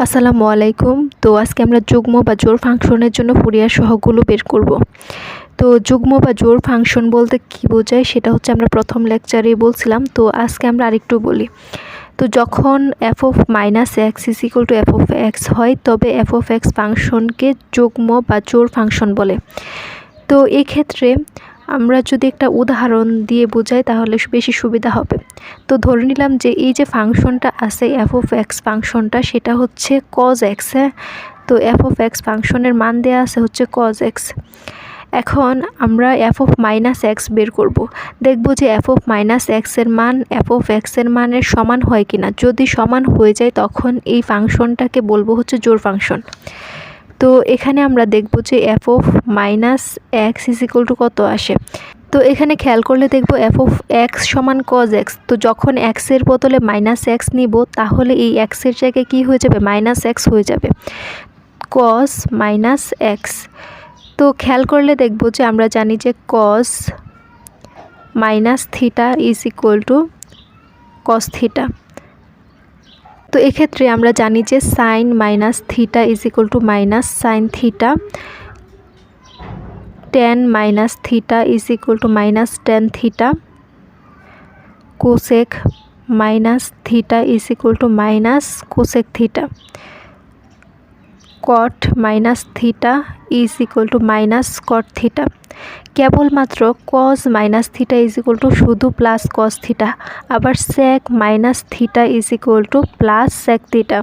আসসালামু আলাইকুম। তো আজকে আমরা যুগ্ম বা জোড় ফাংশনের জন্য ফুরিয়ার সহগগুলো বের করব। তো যুগ্ম বা জোড় ফাংশন বলতে কি বোঝায় সেটা হচ্ছে আমরা প্রথম লেকচারেই বলছিলাম। তো আজকে আমরা আরেকটু বলি। তো যখন f of minus x is equal two f of x হয় তবে f of x ফাংশনকে যুগ্ম বা জোড় ফাংশন বলে। তো এক্ষেত্রে আমরা যদি একটা উদাহরণ দিয়ে বোঝাই তাহলে বেশি সুবিধা হবে। তো ধরে নিলাম যে এই যে ফাংশনটা আছে f of x ফাংশনটা সেটা হচ্ছে cos x। হ্যাঁ, তো f of x ফাংশনের মান দেয়া আছে হচ্ছে cos x। এখন আমরা f of মাইনাস এক্স বের করব। দেখব যে f of মাইনাস এক্সের মান f of এক্সের মানের সমান হয় কিনা। যদি সমান হয়ে যায় তখন এই ফাংশনটাকে বলবো হচ্ছে জোড় ফাংশন। তো এখানে আমরা দেখব যে f of minus x is equal two কত আসে। তো এখানে খেয়াল করলে দেখব f of x সমান cos x। তো যখন x এর বদলে মাইনাস এক্স নিব তাহলে এই x এর জায়গায় কী হয়ে যাবে, মাইনাস এক্স হয়ে যাবে, cos মাইনাস এক্স। তো খেয়াল করলে দেখব যে আমরা জানি যে cos minus theta is equal to cos theta. তো এক্ষেত্রে আমরা জানি যে sine minus theta is equal to minus sine theta, tan minus theta is equal to minus tan theta, cosec minus theta is equal to minus cosec theta, cot minus theta is equal to minus cot theta. কেবলমাত্র cos minus theta is equal to শুধু plus cos theta, আবার sec minus theta is equal two plus sec theta.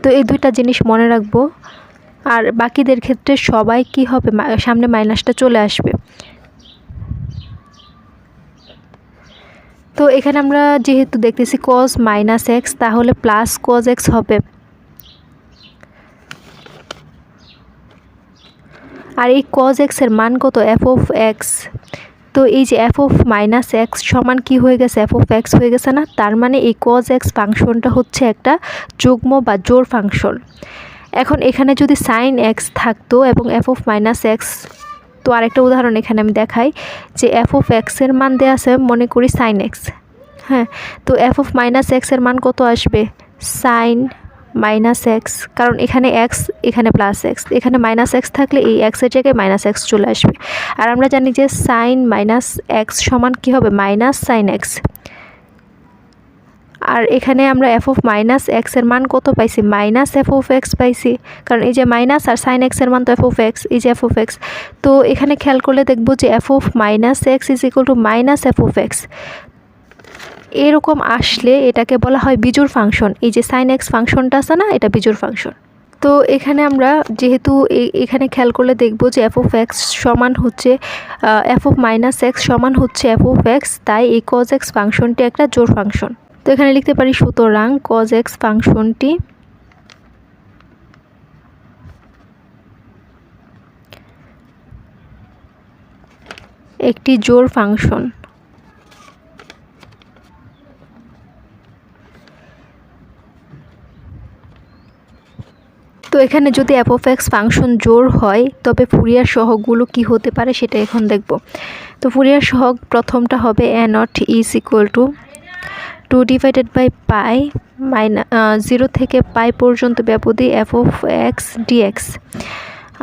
তো এই দুইটা জিনিস মনে রাখবো। আর বাকিদের ক্ষেত্রে সবাই কি হবে, সামনে মাইনাসটা চলে আসবে। তো এখানে আমরা যেহেতু দেখতেছি কজ মাইনাস এক্স তাহলে প্লাস কজ এক্স হবে। আর এই cos x এর মান কত, f of x। তো এই যে f of মাইনাস এক্স সমান কি হয়ে গেছে, f of x হয়ে গেছে না। তার মানে এই cos x ফাংশনটা হচ্ছে একটা যুগ্ম বা জোড় ফাংশন। এখন এখানে যদি সাইন x থাকতো এবং f of মাইনাস এক্স, তো আরেকটা উদাহরণ এখানে আমি দেখাই যে f of x এর মান দেওয়া আছে মনে করি সাইন x। হ্যাঁ, তো f of মাইনাস এক্স এর মান কত আসবে, সাইন মাইনাস এক্স, কারণ এখানে এক্স এখানে প্লাস এক্স, এখানে মাইনাস এক্স থাকলে এই এক্সের জায়গায় মাইনাস এক্স চলে আসবে। আর আমরা জানি যে সাইন মাইনাস এক্স সমান কী হবে, মাইনাস সাইন এক্স। আর এখানে আমরা f of মাইনাস এক্সের মান কত পাইছি, মাইনাস f of x পাইছি, কারণ এই যে মাইনাস আর সাইন এক্সের মান তো f of x, এই যে f of x। তো এখানে খেয়াল করলে দেখব যে f of minus x is equal to minus f of x। এরকম আসলে এটাকে বলা হয় বিজোড় ফাংশন। এই যে সাইন এক্স ফাংশনটা আছে না, এটা বিজোড় ফাংশন। তো এখানে আমরা যেহেতু এখানে খেয়াল করলে দেখব যে f of x সমান হচ্ছে f of মাইনাস এক্স সমান হচ্ছে f of x, তাই এই cos x ফাংশনটি একটা জোড় ফাংশন। তো এখানে লিখতে পারি সুতরাং cos x ফাংশনটি একটি জোড় ফাংশন। তো এখানে যদি f of x ফাংশন জোড় হয় তবে ফুরিয়ার সহগগুলো কি হতে পারে সেটা এখন দেখব। তো ফুরিয়ার সহগ প্রথমটা হবে a naught is equal to 2 divided by pi zero থেকে পাই পর্যন্ত ব্যবধি f of x dx।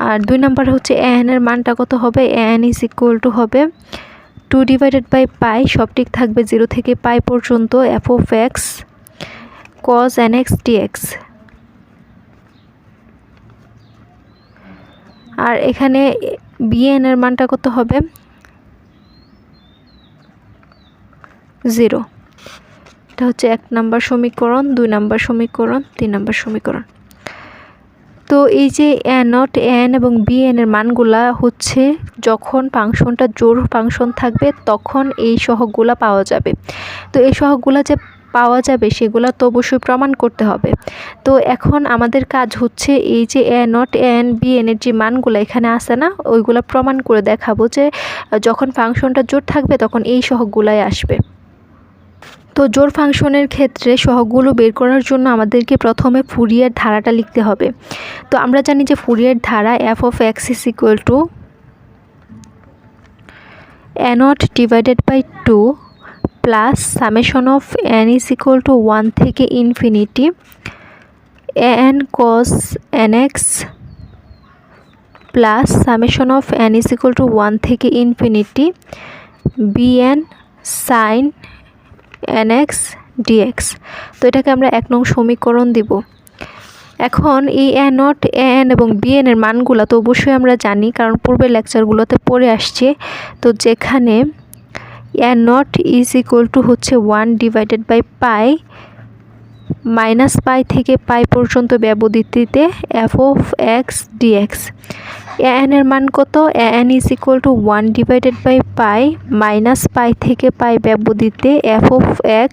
আর দুই নাম্বার হচ্ছে an এর মানটা কত হবে, an ইজ ইকুয়াল টু হবে 2 ডিভাইডেড বাই পাই, সব ঠিক থাকবে, 0 থেকে পাই পর্যন্ত f of x cos nx dx। আর এখানে bn এর মানটা কত হবে, 0। এটা হচ্ছে 1 নম্বর সমীকরণ, 2 নম্বর সমীকরণ, 3 নম্বর সমীকরণ। তো এই যে a নট, an এবং bn এর মানগুলা হচ্ছে যখন ফাংশনটা জোড় ফাংশন থাকবে তখন এই সহগগুলা পাওয়া যাবে। তো এই সহগগুলা যে পাওয়া যাবে সেগুলো তো অবশ্যই প্রমাণ করতে হবে। তো এখন আমাদের কাজ হচ্ছে এই যে a নট, an, bn এর যে মানগুলো এখানে আছে না, ওইগুলো প্রমাণ করে দেখাবো যে যখন ফাংশনটা জোড় থাকবে তখন এই সহগগুলাই আসবে। তো জোড় ফাংশনের ক্ষেত্রে সহগগুলো বের করার জন্য আমাদেরকে প্রথমে ফুরিয়ার ধারাটা লিখতে হবে। তো আমরা জানি যে ফুরিয়ার ধারা f of x is equal to a naught divided by 2 plus summation of n is equal to 1 থেকে infinity an cos nx plus summation of n is equal to 1 থেকে infinity bn sin nx dx। তো এটাকে আমরা 1 নং সমীকরণ দিব। এখন এই a নট an এবং bn এর মানগুলো তো অবশ্যই আমরা জানি, কারণ পূর্বের লেকচারগুলোতে পড়ে আসছে। তো যেখানে a naught is equal to হচ্ছে 1 divided by pi, minus pi থেকে পাই পর্যন্ত ব্যবধিতিতে f of x dx। an এর মান কত? an is equal to 1 divided by pi minus pi থেকে পাই ব্যবধিতে f অফ x,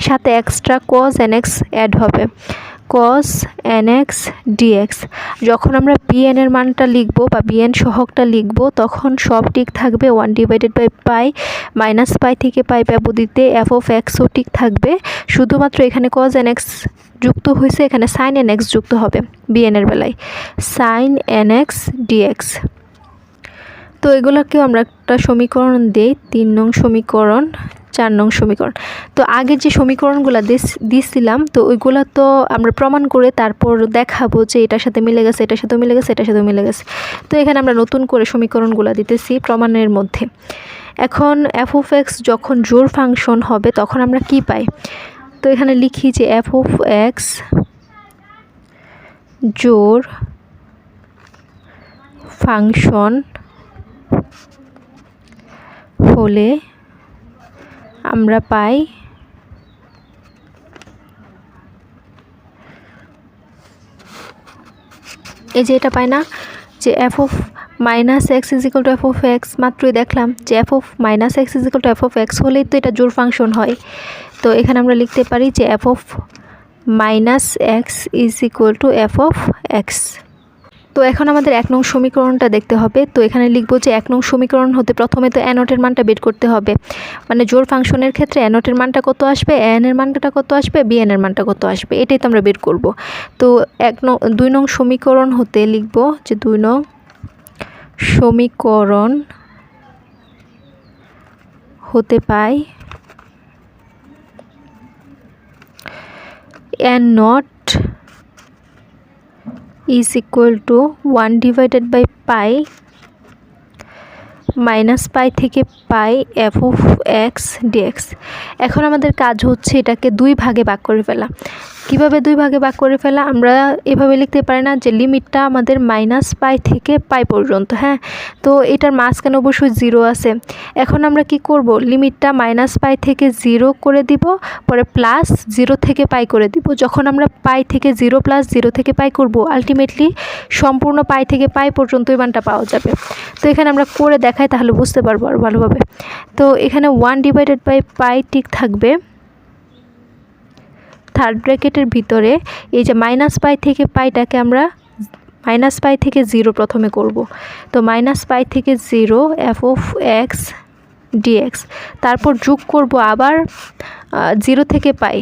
সাথে এক্সট্রা cos nx অ্যাড হবে, cos nx dx। যখন আমরা bn এর মানটা লিখব বা bn সহগটা লিখব তখন সব ঠিক থাকবে, 1 divided by pi minus pi থেকে পাই ব্যবধিতে f অফ x ও ঠিক থাকবে, শুধুমাত্র এখানে cos nx যুক্ত হয়েছে, এখানে sin nx যুক্ত হবে bn এর বেলায়, sin nx dx। তো এগুলোকেও আমরা একটা সমীকরণ দেই, 3 নং সমীকরণ, 4 নং সমীকরণ। তো আগে যে সমীকরণগুলো দিছিলাম তো ওইগুলো তো আমরা প্রমাণ করে তারপর দেখাবো যে এটার সাথে মিলে গেছে, এটার সাথে মিলে গেছে, এটার সাথে মিলে গেছে। তো এখানে আমরা নতুন করে সমীকরণগুলো দিতেছি প্রমাণের মধ্যে। এখন f অফ x যখন জোড় ফাংশন হবে তখন আমরা কি পাই? তো এখানে লিখি যে f অফ x জোড় ফাংশন হলে আমরা পাই এই যে এটা পাই না যে f of minus x is equal to f of x, মাত্রই দেখলাম যে f of minus x is equal to f of x হলেই তো এটা জোড় ফাংশন হয়। তো এখানে আমরা লিখতে পারি যে f of minus x is equal to f of x. তো এখন আমাদের 1 নং সমীকরণটা দেখতে হবে। তো এখানে লিখব যে 1 নং সমীকরণ হতে প্রথমে তো a নটের মানটা বের করতে হবে, মানে জোড় ফাংশনের ক্ষেত্রে a নটের মানটা কত আসবে, an এর মানটা কত আসবে, bn এর মানটা কত আসবে, এটাই তো আমরা বের করব। তো 2 নং সমীকরণ হতে লিখব যে 2 নং সমীকরণ হতে পাই a not is equal to 1 divided by pi minus pi থেকে pi f of x dx. এখন আমাদের কাজ হচ্ছে এটাকে 2 ভাগে ভাগ করে ফেলা। কিভাবে 2 ভাগে ভাগ করে ফেলা? আমরা এভাবে লিখতে পারি না যে লিমিটটা আমাদের মাইনাস পাই থেকে পাই পর্যন্ত, হ্যাঁ, তো এটার মাঝখানে অবশ্যই 0 আছে। এখন আমরা কি করব, লিমিটটা মাইনাস পাই থেকে 0 করে দিব, পরে প্লাস 0 থেকে পাই করে দিব। যখন আমরা পাই থেকে 0 প্লাস 0 থেকে পাই করব, আলটিমেটলি সম্পূর্ণ পাই থেকে পাই পর্যন্ত এই মানটা পাওয়া যাবে। তো এখানে আমরা করে দেখাই তাহলে বুঝতে পারবো আর ভালোভাবে। তো এখানে 1 ডিভাইডেড বাই পাই ঠিক থাকবে, থার্ড ব্র্যাকেটের ভিতরে এই যে মাইনাস পাই থেকে পাইটাকে আমরা মাইনাস পাই থেকে 0 প্রথমে করব। তো মাইনাস পাই থেকে 0 এফ অফ এক্স ডিএক্স, তারপর যোগ করব আবার 0 থেকে পাই,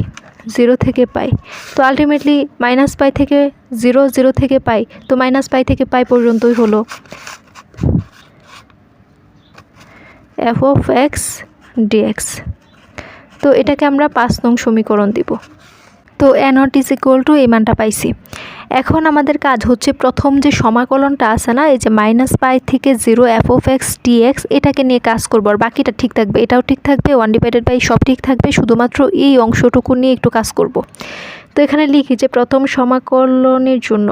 0 থেকে পাই। তো আলটিমেটলি মাইনাস পাই থেকে 0, 0 থেকে পাই, তো মাইনাস পাই থেকে পাই পর্যন্তই হলো এফ অফ এক্স ডিএক্স। তো এটাকে আমরা 5 নং সমীকরণ দিব। তো a naught is equal to এই মানটা পাইছি। এখন আমাদের কাজ হচ্ছে প্রথম যে সমাকলনটা আছে না, এই যে মাইনাস পাই থেকে 0 এফ অফ এক্স ডিএক্স, এটাকে নিয়ে কাজ করবো, আর বাকিটা ঠিক থাকবে, এটাও ঠিক থাকবে, 1 ডিভাইডেড বাই সব ঠিক থাকবে, শুধুমাত্র এই অংশটুকু নিয়ে একটু কাজ করব। তো এখানে লিখি যে প্রথম সমাকলনের জন্য,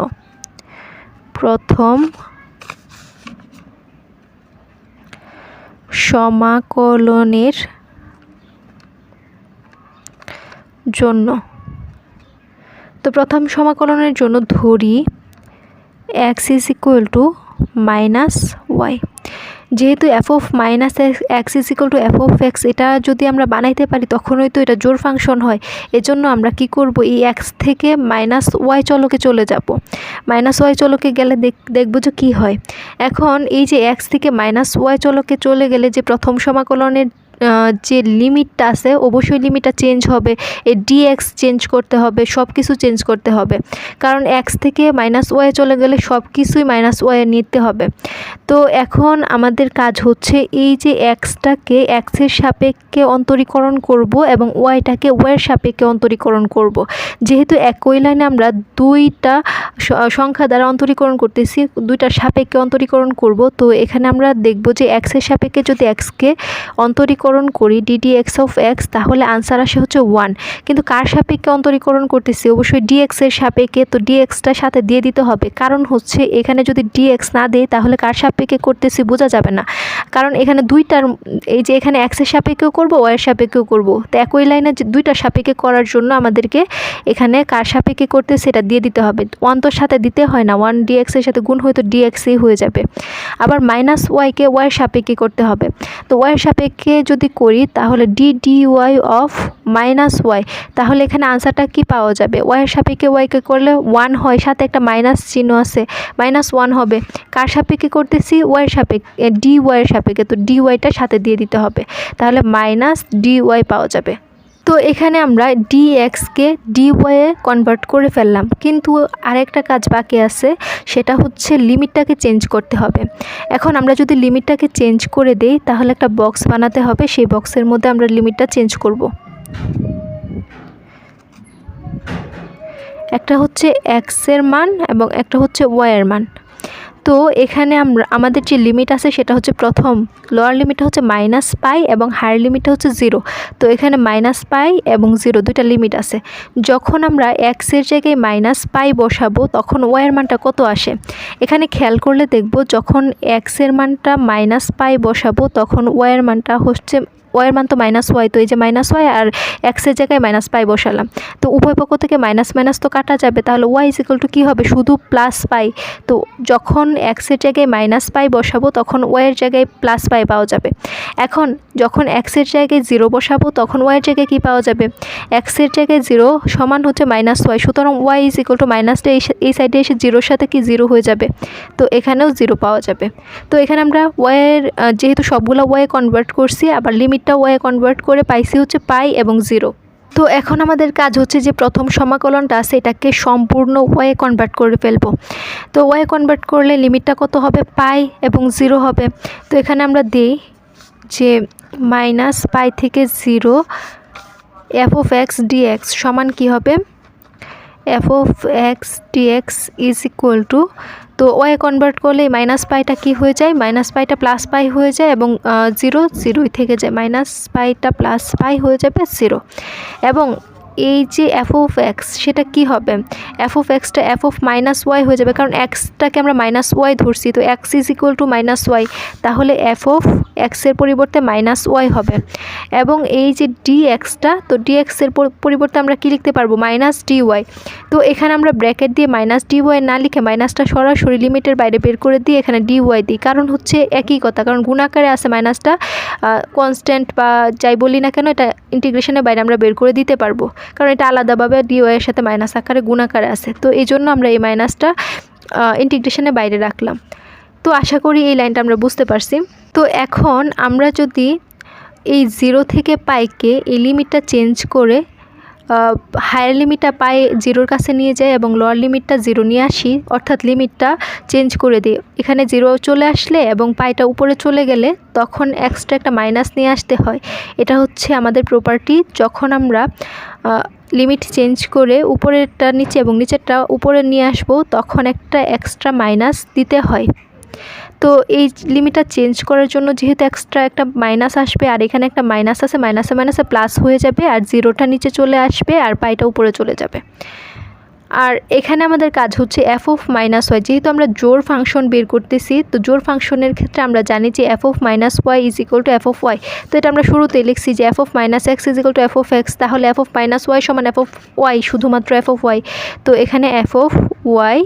প্রথম সমাকলনের জন্য, তো প্রথম সমাকলনের জন্য ধরি x is equal to minus y. যেহেতু f of minus x is equal to f of x, এটা যদি আমরা বানাইতে পারি তখনই তো এটা জোড় ফাংশন হয়। এজন্য আমরা কি করব, এই এক্স থেকে মাইনাস ওয়াই চলকে চলে যাব। মাইনাস ওয়াই চলকে গেলে দেখব যে কী হয়। এখন এই যে এক্স থেকে মাইনাস ওয়াই চলকে চলে গেলে যে প্রথম সমাকলনের যে লিমিটটা আছে অবশ্যই লিমিটটা চেঞ্জ হবে, এই ডিএক্স চেঞ্জ করতে হবে, সব কিছু চেঞ্জ করতে হবে, কারণ এক্স থেকে মাইনাস ওয়াই চলে গেলে সব কিছুই মাইনাস ওয়াই নিতে হবে। তো এখন আমাদের কাজ হচ্ছে এই যে এক্সটাকে এক্সের সাপেক্ষে অন্তরীকরণ করব এবং ওয়াইটাকে ওয়াইয়ের সাপেক্ষে অন্তরীকরণ করব। যেহেতু একই লাইনে আমরা দুইটা সংখ্যা দ্বারা অন্তরীকরণ করতেছি, দুইটার সাপেক্ষে অন্তরীকরণ করব, তো এখানে আমরা দেখব যে এক্সের সাপেক্ষে যদি এক্সকে অন্তরীকরণ করি ডিডি এক্স অফ এক্স, তাহলে আনসার আসে হচ্ছে 1। কিন্তু কার সাপেক্ষে অন্তরীকরণ করতেছি? অবশ্যই ডিএক্সের সাপেক্ষে, তো ডিএক্সটার সাথে দিয়ে দিতে হবে, কারণ হচ্ছে এখানে যদি ডিএক্স না দেই তাহলে কার সাপেক্ষে করতেছি বোঝা যাবে না, কারণ এখানে দুইটার এই যে এখানে এক্সের সাপেক্ষেও করব ওয়াইয়ের সাপেক্ষেও করব, তো একই লাইনে দুইটার সাপেক্ষে করার জন্য আমাদেরকে এখানে কার সাপেক্ষে করতে সেটা দিয়ে দিতে হবে। 1 তোর সাথে দিতে হয় না, 1 ডিএক্সের সাথে গুণ হয়তো ডিএক্সই হয়ে যাবে। আবার মাইনাস ওয়াইকে ওয়াইয়ের সাপেক্ষে করতে হবে, তো ওয়াইয়ের সাপেক্ষে যদি করি তাহলে d y of minus y, তাহলে এখানে আনসারটা কি পাওয়া যাবে? ওয়াইয়ের সাপেক্ষে ওয়াইকে করলে 1 হয়, সাথে একটা মাইনাস চিহ্ন আছে, -1 হবে। কার সাপেক্ষে করতেছি? ওয়াইয়ের সাপেক্ষে, ডি ওয়াইয়ের সাপেক্ষে, তো ডি ওয়াইটা সাথে দিয়ে দিতে হবে, তাহলে মাইনাস ডি ওয়াই পাওয়া যাবে। তো এখানে আমরা ডিএক্সকে ডিওয়াইয়ে কনভার্ট করে ফেললাম, কিন্তু আরেকটা কাজ বাকি আছে, সেটা হচ্ছে লিমিটটাকে চেঞ্জ করতে হবে। এখন আমরা যদি লিমিটটাকে চেঞ্জ করে দেই তাহলে একটা বক্স বানাতে হবে, সেই বক্সের মধ্যে আমরা লিমিটটা চেঞ্জ করব। একটা হচ্ছে এক্সের মান এবং একটা হচ্ছে ওয়াইয়ের মান। তো এখানে আমাদের যে লিমিট আছে সেটা হচ্ছে প্রথম লোয়ার লিমিটটা হচ্ছে -π এবং হায়ার লিমিটটা হচ্ছে 0। তো এখানে -π এবং 0 দুইটা লিমিট আছে। যখন আমরা এক্সের জায়গায় -π বসাবো তখন ওয়াইয়ের মানটা কত আসে? এখানে খেয়াল করলে দেখব যখন এক্সের মানটা -π বসাবো তখন ওয়াইয়ের মানটা হচ্ছে, ওয়াইয়ের মান তো -y, তো এই যে -y আর এক্সের জায়গায় -π বসালাম, তো উভয় পক্ষ থেকে মাইনাস মাইনাস তো কাটা যাবে, তাহলে y = কী হবে? শুধু +π। তো যখন এক্সের জায়গায় -π বসাবো তখন ওয়াইয়ের জায়গায় +π পাওয়া যাবে। এখন যখন এক্সের জায়গায় 0 বসাবো তখন ওয়াইয়ের জায়গায় কী পাওয়া যাবে? এক্সের জায়গায় 0 সমান হচ্ছে -y, সুতরাং y = এই সাইডে এসে 0-র সাথে কি 0 হয়ে যাবে, তো এখানেও 0 পাওয়া যাবে। তো এখানে আমরা ওয়াইয়ের যেহেতু সবগুলো ওয়াই কনভার্ট করছি, আবার লিমিটটা ওয়াই কনভার্ট করে পাইছি হচ্ছে π এবং 0। তো এখন আমাদের কাজ হচ্ছে যে প্রথম সমাকলনটা আছে এটাকে সম্পূর্ণ ওয়াই কনভার্ট করে ফেলবো। তো ওয়াই কনভার্ট করলে লিমিটটা কত হবে? π এবং 0 হবে। তো এখানে আমরা দিই যে -π থেকে 0 f(x) dx সমান কি হবে? f(x) dx = তো ওয়াই কনভার্ট করলে -πটা কি হয়ে যায়? -πটা +π হয়ে যায় এবং 0 থেকে যায়, -πটা +π হয়ে যাবে 0। এবং এই যে f(x) সেটা কি হবে? f(x)টা f(-y) হয়ে যাবে, কারণ xটাকে আমরা -y ধরছি, তো x = -y, তাহলে f(x) এর পরিবর্তে -y হবে। এবং এই যে dxটা, তো dx এর পরিবর্তে আমরা কি লিখতে পারবো? -dy। তো এখানে আমরা ব্র্যাকেট দিয়ে -dy না লিখে মাইনাসটা সরাসরি লিমিটের বাইরে বের করে দিয়ে এখানে dy দিই, কারণ হচ্ছে একই কথা, কারণ গুণাকারে আছে মাইনাসটা, কনস্ট্যান্ট বা যাই বলি না কেন এটা ইন্টিগ্রেশনের বাইরে আমরা বের করে দিতে পারবো, কারণ এটা আলাদাভাবে dy এর সাথে মাইনাস আকারে গুণাকারে আছে, তো এই জন্য আমরা এই মাইনাসটা ইন্টিগ্রেশনের বাইরে রাখলাম। তো আশা করি এই লাইনটা আমরা বুঝতে পারছি। তো এখন আমরা যদি এই 0 থেকে পাইকে এই লিমিটটা চেঞ্জ করে হায়ার লিমিটটা পাই 0-র কাছে নিয়ে যায় এবং লোয়ার লিমিটটা 0 নিয়ে আসি, অর্থাৎ লিমিটটা চেঞ্জ করে দিই, এখানে 0 চলে আসলে এবং পাইটা উপরে চলে গেলে তখন এক্সট্রা একটা মাইনাস নিয়ে আসতে হয়। এটা হচ্ছে আমাদের প্রপার্টি, যখন আমরা লিমিট চেঞ্জ করে উপরেরটা নিচে এবং নিচেরটা উপরে নিয়ে আসবো তখন একটা এক্সট্রা মাইনাস দিতে হয়। তো এই লিমিটটা চেঞ্জ করার জন্য যেহেতু এক্সট্রা একটা মাইনাস আসবে আর এখানে একটা মাইনাস আছে, মাইনাসে মাইনাসে প্লাস হয়ে যাবে আর 0টা নিচে চলে আসবে আর পাইটা উপরে চলে যাবে। আর এখানে আমাদের কাজ হচ্ছে f(-y), যেহেতু আমরা জোড় ফাংশন বের করতেছি, তো জোড় ফাংশনের ক্ষেত্রে আমরা জানি যে f(-y) = f(y), তো এটা আমরা শুরুতেই লিখছি যে f(-x) = f(x), তাহলে f(-y) সমান f(y) শুধুমাত্র f(y), তো এখানে f(y)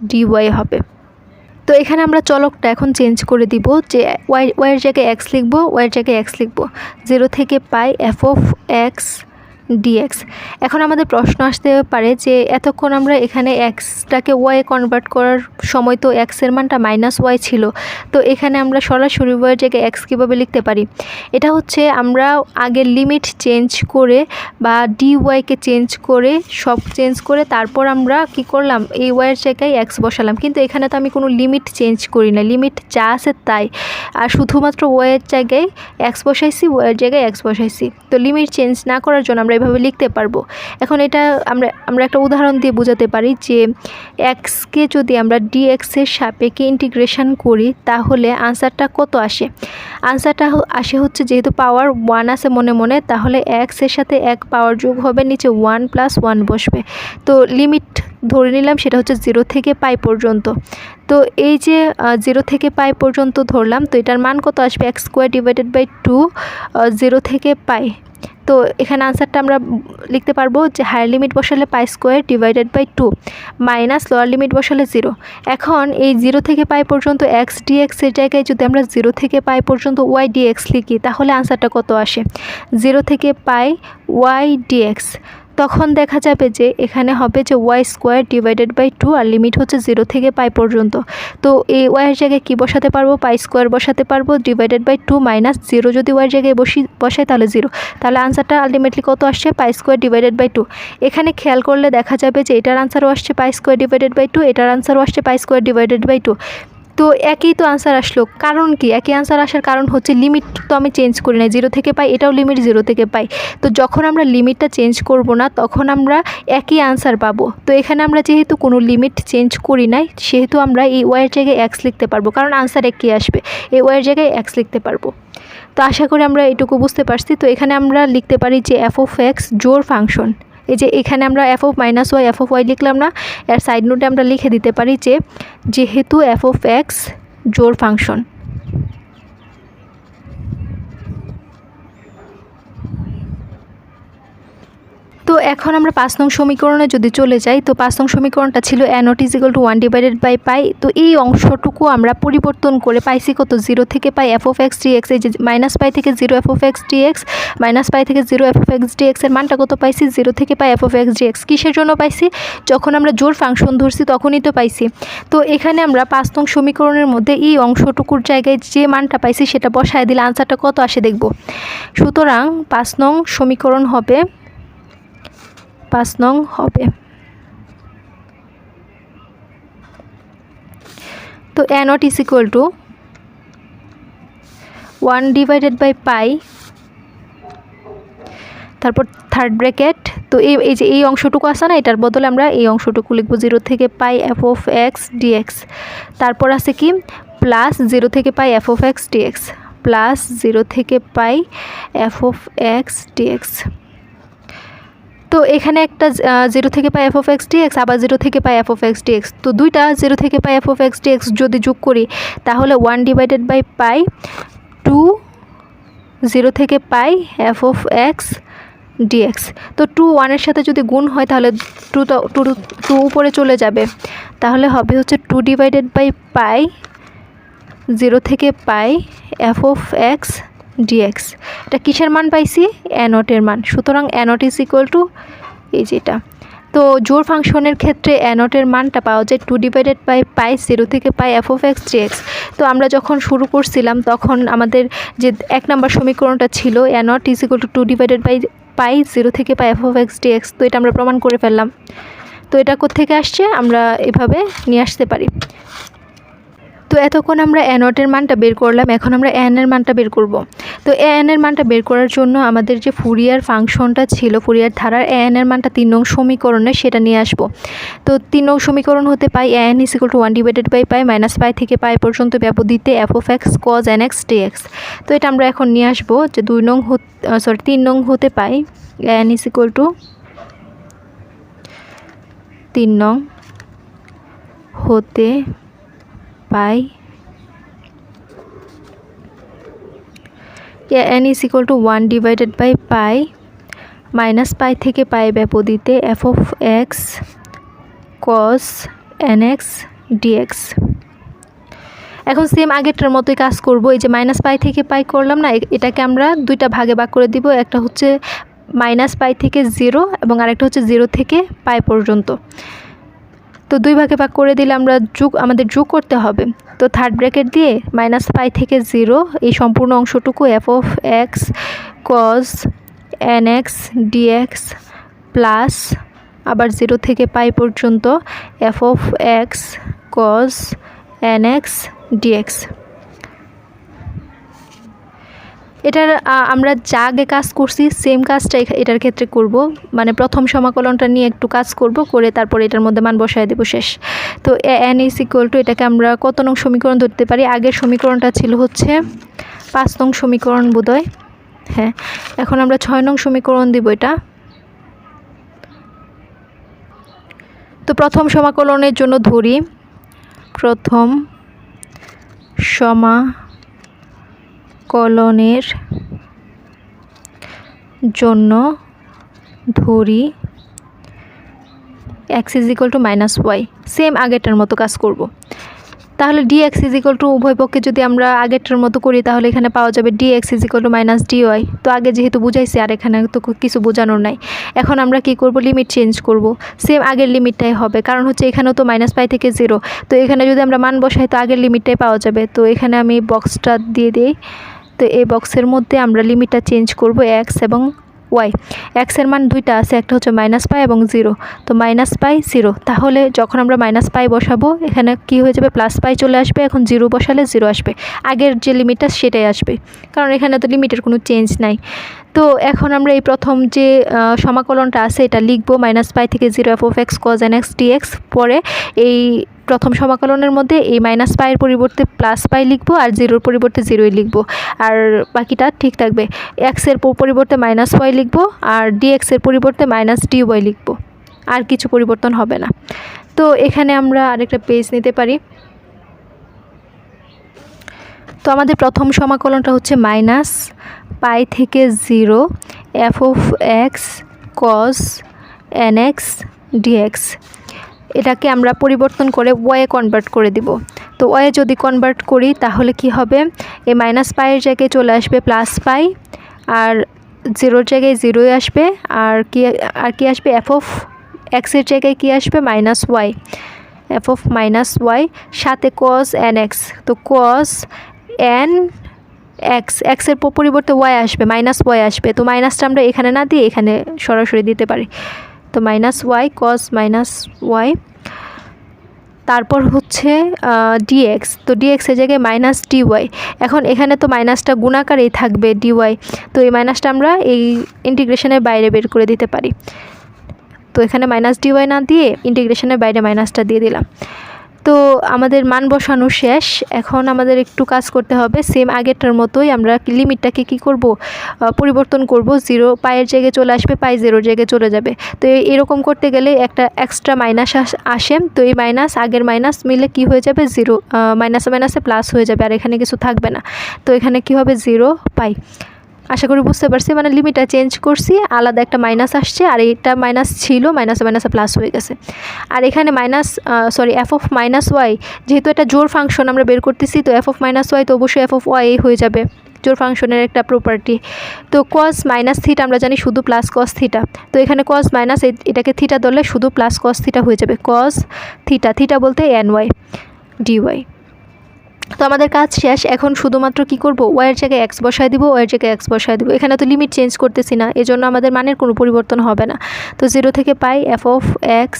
dy হবে। তো এখানে আমরা চলকটা এখন চেঞ্জ করে দিব, যে ওয়াইয়ের জায়গায় x লিখব, ওয়াইয়ের জায়গায় x লিখব। 0 থেকে পাই f(x) ডিএক্স। এখন আমাদের প্রশ্ন আসতে পারে যে এতক্ষণ আমরা এখানে এক্সটাকে ওয়াই কনভার্ট করার সময় তো এক্সের মানটা -y ছিল, তো এখানে আমরা সরাসরি ওয়াইয়ের জায়গায় এক্স কীভাবে লিখতে পারি? এটা হচ্ছে আমরা আগে লিমিট চেঞ্জ করে বা ডিওয়াইকে চেঞ্জ করে সব চেঞ্জ করে তারপর আমরা কি করলাম, এই ওয়াইয়ের জায়গায় এক্স বসালাম। কিন্তু এখানে তো আমি কোনো লিমিট চেঞ্জ করি না, লিমিট যা আছে তাই, আর শুধুমাত্র ওয়াইয়ের জায়গায় এক্স বসাইছি, ওয়াইয়ের জায়গায় এক্স বসাইছি। তো লিমিট চেঞ্জ না করার জন্য আমরা এভাবে লিখতে পারবো। এখন এটা আমরা একটা উদাহরণ দিয়ে বোঝাতে পারি যে এক্সকে যদি আমরা ডিএক্সের সাপেক্ষে ইন্টিগ্রেশন করি তাহলে আনসারটা কত আসে? আনসারটা আসে হচ্ছে, যেহেতু পাওয়ার 1 আছে মনে মনে, তাহলে এক্সের সাথে এক পাওয়ার যোগ হবে, নিচে 1 + 1 বসবে। তো লিমিট ধরে নিলাম সেটা হচ্ছে 0 থেকে পাই পর্যন্ত। তো এই যে 0 থেকে পাই পর্যন্ত ধরলাম, তো এটার মান কত আসবে? x² / 2 0 থেকে পাই। তো এখানে আনসারটা আমরা লিখতে পারবো যে হায়ার লিমিট বসালে π² / 2 মাইনাস লোয়ার লিমিট বসালে 0। এখন এই 0 থেকে পাই পর্যন্ত x dx এর জায়গায় যদি আমরা 0 থেকে পাই পর্যন্ত y dx লিখি তাহলে আনসারটা কত আসে? 0 থেকে পাই y dx। তখন দেখা যাবে যে এখানে হবে যে y² / 2 আর লিমিট হচ্ছে 0 থেকে পাই পর্যন্ত। তো এই ওয়াইয়ের জায়গায় কি বসাতে পারবো? π² বসাতে পারবো, / 2 মাইনাস 0 যদি ওয়াইয়ের জায়গায় বসাই তাহলে 0। তাহলে আনসারটা আলটিমেটলি কত আসছে? π² / 2। এখানে খেয়াল করলে দেখা যাবে যে এটার আনসারও আসছে π² / 2, এটার আনসারও আসছে π² / 2। তো একই তো আনসার আসলো। কারণ কি? একই আনসার আসার কারণ হচ্ছে লিমিট তো আমি চেঞ্জ করি না, 0 থেকে পাই, এটাও লিমিট 0 থেকে পাই। তো যখন আমরা লিমিটটা চেঞ্জ করব না তখন আমরা একই আনসার পাবো। তো এখানে আমরা যেহেতু কোনো লিমিট চেঞ্জ করি নাই সেহেতু আমরা এই ওয়াইয়ের জায়গায় এক্স লিখতে পারবো, কারণ আনসার একই আসবে, এই ওয়াইয়ের জায়গায় এক্স লিখতে পারবো। তো আশা করি আমরা এটুকু বুঝতে পারছি। তো এখানে আমরা লিখতে পারি যে f(x) জোড় ফাংশন। এই যে এখানে আমরা f(-y) f(y) লিখলাম না, এর সাইড নোটে আমরা লিখে দিতে পারি যে যেহেতু f(x) জোড় ফাংশন। তো এখন আমরা 5 নং সমীকরণে যদি চলে যাই, তো 5 নং সমীকরণটা ছিল a0 = 1 / π। তো এই অংশটুকু আমরা পরিবর্তন করে পাইছি কত? 0 থেকে পাই f(x) dx। এই যে -π থেকে 0 f(x) dx, -π থেকে 0 f(x) dx এর মানটা কত পাইছি? 0 থেকে পাই f(x) dx। কিসের জন্য পাইছি? যখন আমরা জোড় ফাংশন ধরছি তখনই তো পাইছি। তো এখানে আমরা 5 নং সমীকরণের মধ্যে এই অংশটুকুর জায়গায় যে মানটা পাইছি সেটা বসায় দিলে আনসারটা কত আসে দেখব। সুতরাং 5 নং সমীকরণ হবে 5 নং হবে, তো a0 = 1 / π, তারপর থার্ড ব্র্যাকেট। তো এই যে এই অংশটুকু আছে না, এটার বদলে আমরা এই অংশটুকু লিখব 0 থেকে পাই f(x) dx। তারপর আছে কি? প্লাস 0 থেকে পাই f(x) dx, প্লাস 0 থেকে পাই f(x) dx। তো এখানে একটা 0 থেকে পাই f(x) dx, আবার 0 থেকে পাই f(x) dx। তো দুইটা 0 থেকে পাই f(x) dx যদি যোগ করি তাহলে 1 / π 2 0 থেকে পাই f(x) dx। তো 2 1 এর সাথে যদি গুণ হয় তাহলে 2 উপরে চলে যাবে, তাহলে হবে হচ্ছে 2 / π 0 থেকে পাই f(x) dx। এটা কিসের মান পাইছি? a0 এর মান। সুতরাং a0 = এই যেটা। তো জোড় ফাংশনের ক্ষেত্রে a0 এর মানটা পাওয়া যায় 2 / π 0 থেকে পাই f(x) dx। তো আমরা যখন শুরু করছিলাম তখন আমাদের যে 1 নম্বর সমীকরণটা ছিল a0 = 2 / π 0 থেকে পাই f(x) dx। তো এটা আমরা প্রমাণ করে ফেললাম। তো এটা কোত্থেকে আসছে? আমরা এভাবে নিয়ে আসতে পারি। তো এতক্ষণ আমরা a0 এর মানটা বের করলাম, এখন আমরা an এর মানটা বের করব। তো an এর মানটা বের করার জন্য আমাদের যে ফুরিয়ার ফাংশনটা ছিল, ফুরিয়ার ধারার an এর মানটা 3 নং সমীকরণে সেটা নিয়ে আসব। তো 3 নং সমীকরণ হতে পাই an = 1 / π -π থেকে পাই পর্যন্ত ব্যবধিতে f(x) cos nx dx। তো এটা আমরা এখন নিয়ে আসব যে 3 নং হতে পাই an = 3 নং হতে পাই n = 1 / π -π থেকে pi ব্যবধিতে f(x) cos nx dx। এখন সেম আগেরটার মতোই কাজ করব। এই যে -π থেকে পাই করলাম না, এটাকে আমরা দুইটা ভাগে ভাগ করে দিব। একটা হচ্ছে -π থেকে 0 এবং আরেকটা হচ্ছে 0 থেকে π পর্যন্ত। তো 2 ভাগে ভাগ করে দিলে আমাদের যোগ করতে হবে। তো থার্ড ব্র্যাকেট দিয়ে -π থেকে 0 এই সম্পূর্ণ অংশটুকু f(x) cos nx dx plus আবার 0 থেকে π পর্যন্ত f(x) cos nx dx। এটার আমরা যা আগে কাজ করছি সেম কাজটা এটার ক্ষেত্রে করব, মানে প্রথম সমাকলনটা নিয়ে একটু কাজ করব, করে তারপর এটার মধ্যে মান বসায় দেব, শেষ। তো n = এটাকে আমরা কত নং সমীকরণ ধরতে পারি? আগের সমীকরণটা ছিল হচ্ছে 5 নং সমীকরণ বোধহয়, হ্যাঁ। এখন আমরা 6 নং সমীকরণ দিব এটা। তো প্রথম সমাকলনের জন্য ধরি, প্রথম সমাকলনের জন্য ধরি x = -y, সেম আগেরটার মতো কাজ করব। তাহলে dx উভয় পক্ষে যদি আমরা আগেরটার মতো করি তাহলে এখানে পাওয়া যাবে dx -dy। তো আগে যেহেতু বুঝাইছি আর এখানে তো কিছু বোঝানোর নাই। এখন আমরা কি করব, লিমিট চেঞ্জ করব, সেম আগের লিমিটটাই হবে, কারণ হচ্ছে এখানেও তো -π থেকে 0। তো এখানে যদি আমরা মান বসাই তো আগের লিমিটটাই পাওয়া যাবে। তো এখানে আমি বক্সটা দিয়ে দিই। তো এই বক্সের মধ্যে আমরা লিমিটটা চেঞ্জ করব x এবং y। x এর মান দুইটা আছে, একটা হচ্ছে -π এবং 0। তো -π 0, তাহলে যখন আমরা -π বসাবো এখানে কি হয়ে যাবে, +π চলে আসবে। এখন 0 বসালে 0 আসবে, আগের যে লিমিটটা সেটাই আসবে, কারণ এখানে তো লিমিটের কোনো চেঞ্জ নাই। তো এখন আমরা এই প্রথম যে সমাকলনটা আছে এটা লিখব, -π থেকে 0 f(x) cos nx dx। পরে এই প্রথম সমাকলনের মধ্যে এই -π এর পরিবর্তে +π লিখব আর 0-র পরিবর্তে 0ই লিখব, আর বাকিটা ঠিক থাকবে। x এর পরিবর্তে -y লিখব আর dx এর পরিবর্তে -dy লিখব, আর কিছু পরিবর্তন হবে না। তো এখানে আমরা আরেকটা পেজ নিতে পারি। তো আমাদের প্রথম সমাকলনটা হচ্ছে -π থেকে 0 f(x) cos nx dx। এটাকে আমরা পরিবর্তন করে y এ কনভার্ট করে দিব। তো y এ যদি কনভার্ট করি তাহলে কি হবে, এই -π এর জায়গায় চলে আসবে +π, আর 0-র জায়গায় 0ই আসবে, আর কি আসবে, f(x) এর জায়গায় কি আসবে, -y, f(-y) সাথে cos nx। তো cos nx, x এর পরিবর্তে y আসবে, -y আসবে। তো মাইনাসটা আমরা এখানে না দিয়ে এখানে সরাসরি দিতে পারি। তো -y cos -y, তারপর হচ্ছে dx। তো dx এর জায়গায় -dy। এখন এখানে তো মাইনাসটা গুণাকারেই থাকবে dy, তো এই মাইনাসটা আমরা এই ইন্টিগ্রেশনের বাইরে বের করে দিতে পারি। তো এখানে -dy না দিয়ে ইন্টিগ্রেশনের বাইরে মাইনাসটা দিয়ে দিলাম। তো আমাদের মান বসানো শেষ। এখন আমাদের একটু কাজ করতে হবে, সেম আগেরটার মতোই আমরা লিমিটটাকে কি করব, পরিবর্তন করব। 0 π এর জায়গায় চলে আসবে, π 0-র জায়গায় চলে যাবে। তো এরকম করতে গেলে একটা এক্সট্রা মাইনাস আসে। তো এই মাইনাস আগের মাইনাস মিলে কি হয়ে যাবে, 0, মাইনাসে মাইনাসে প্লাস হয়ে যাবে, আর এখানে কিছু থাকবে না। তো এখানে কি হবে, 0 π। আশা করি বুঝতে পারছি, মানে লিমিটটা চেঞ্জ করছি, আলাদা একটা মাইনাস আসছে, আর এটা মাইনাস ছিল, মাইনাসে মাইনাসে প্লাস হয়ে গেছে। আর এখানে f(-y), যেহেতু এটা জোড় ফাংশন আমরা বের করতেছি, তো f(-y) তো অবশ্যই f(y) হয়ে যাবে, জোড় ফাংশনের একটা প্রপার্টি। তো cos -θ আমরা জানি শুধু +cos θ। তো এখানে cos মাইনাস এটাকে থিটা ধরলে শুধু +cos θ হয়ে যাবে, cos θ বলতে ny dy। তো আমাদের কাজ শেষ। এখন শুধুমাত্র কি করব, y এর জায়গায় x বসায় দিব, y এর জায়গায় x বসায় দিব। এখানে তো লিমিট চেঞ্জ করতেছি না, এজন্য আমাদের মানের কোনো পরিবর্তন হবে না। তো 0 থেকে π f(x)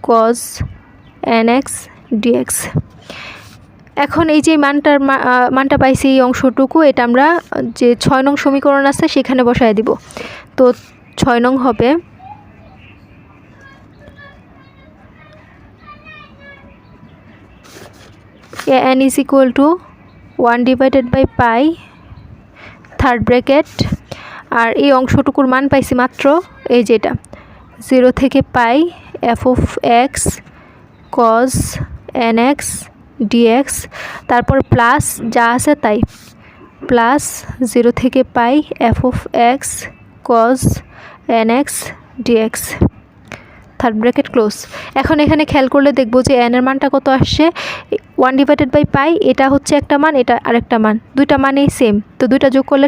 cos nx dx। এখন এই যে মানটা পাইছি এই অংশটুকু, এটা আমরা যে 6 নং সমীকরণ আছে সেখানে বসায় দিব। তো 6 নং হবে n = 1/π থার্ড ব্র্যাকেট, আর এই অংশটুকুর মান পাইছি মাত্র এই যেটা 0 থেকে π f(x) cos nx dx, তারপর প্লাস যা আছে তাই, প্লাস 0 থেকে π f(x) cos nx dx third bracket close. এখন এখানে খেয়াল করলে দেখব যে n এর মানটা কত আসছে 1/π, এটা হচ্ছে একটা মান, এটা আরেকটা মান, দুইটা মানেই সেম, তো দুইটা যোগ করলে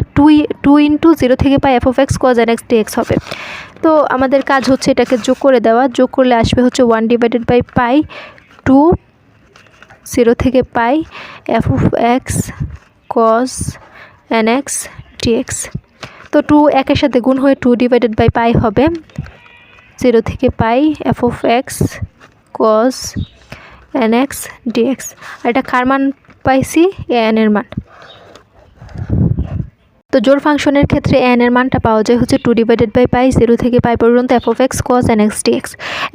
2 × 0 থেকে পাই f(x cos nx dx) হবে। তো আমাদের কাজ হচ্ছে এটাকে যোগ করে দেওয়া, যোগ করলে আসবে হচ্ছে 1/π 2 0 থেকে পাই f(x cos nx dx)। তো 2 একের সাথে গুণ হয়ে 2/π হবে 0 থেকে পাই f(x cos nx dx)। আর এটা কার মান পাইছি? n এর মান। তো জোড় ফাংশনের ক্ষেত্রে n এর মানটা পাওয়া যায় হচ্ছে 2/π 0 থেকে পাই পর্যন্ত f(x cos nx dx)।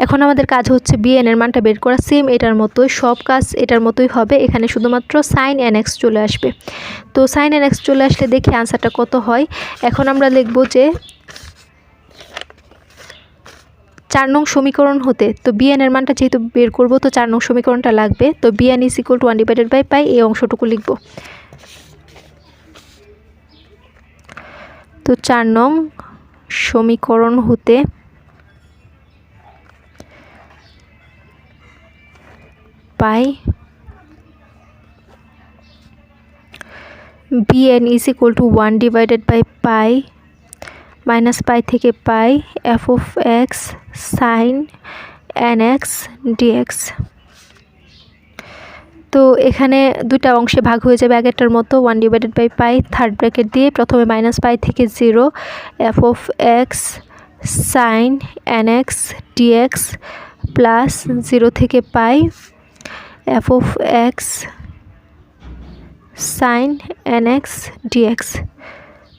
এখন আমাদের কাজ হচ্ছে bn এর মানটা বের করা, সেম এটার মতোই, সব কাজ এটার মতোই হবে, এখানে শুধুমাত্র sin nx চলে আসবে। তো sin nx চলে আসলে দেখি আনসারটা কত হয়। এখন আমরা লিখব যে 4 নং সমীকরণ হতে, তো bn এর মানটা যেহেতু বের করব তো 4 নং সমীকরণটা লাগবে, তো bn = 1/π এই অংশটুকু লিখব। তো 4 নং সমীকরণ হতে পাই bn = 1/π -π থেকে পাই f(x sin nx dx)। তো এখানে দুইটা অংশে ভাগ হয়ে যাবে আগেরটার মতো, 1/π থার্ড ব্র্যাকেট দিয়ে প্রথমে -π থেকে 0 f(x sin nx dx) প্লাস 0 থেকে পাই f(x sin nx dx)।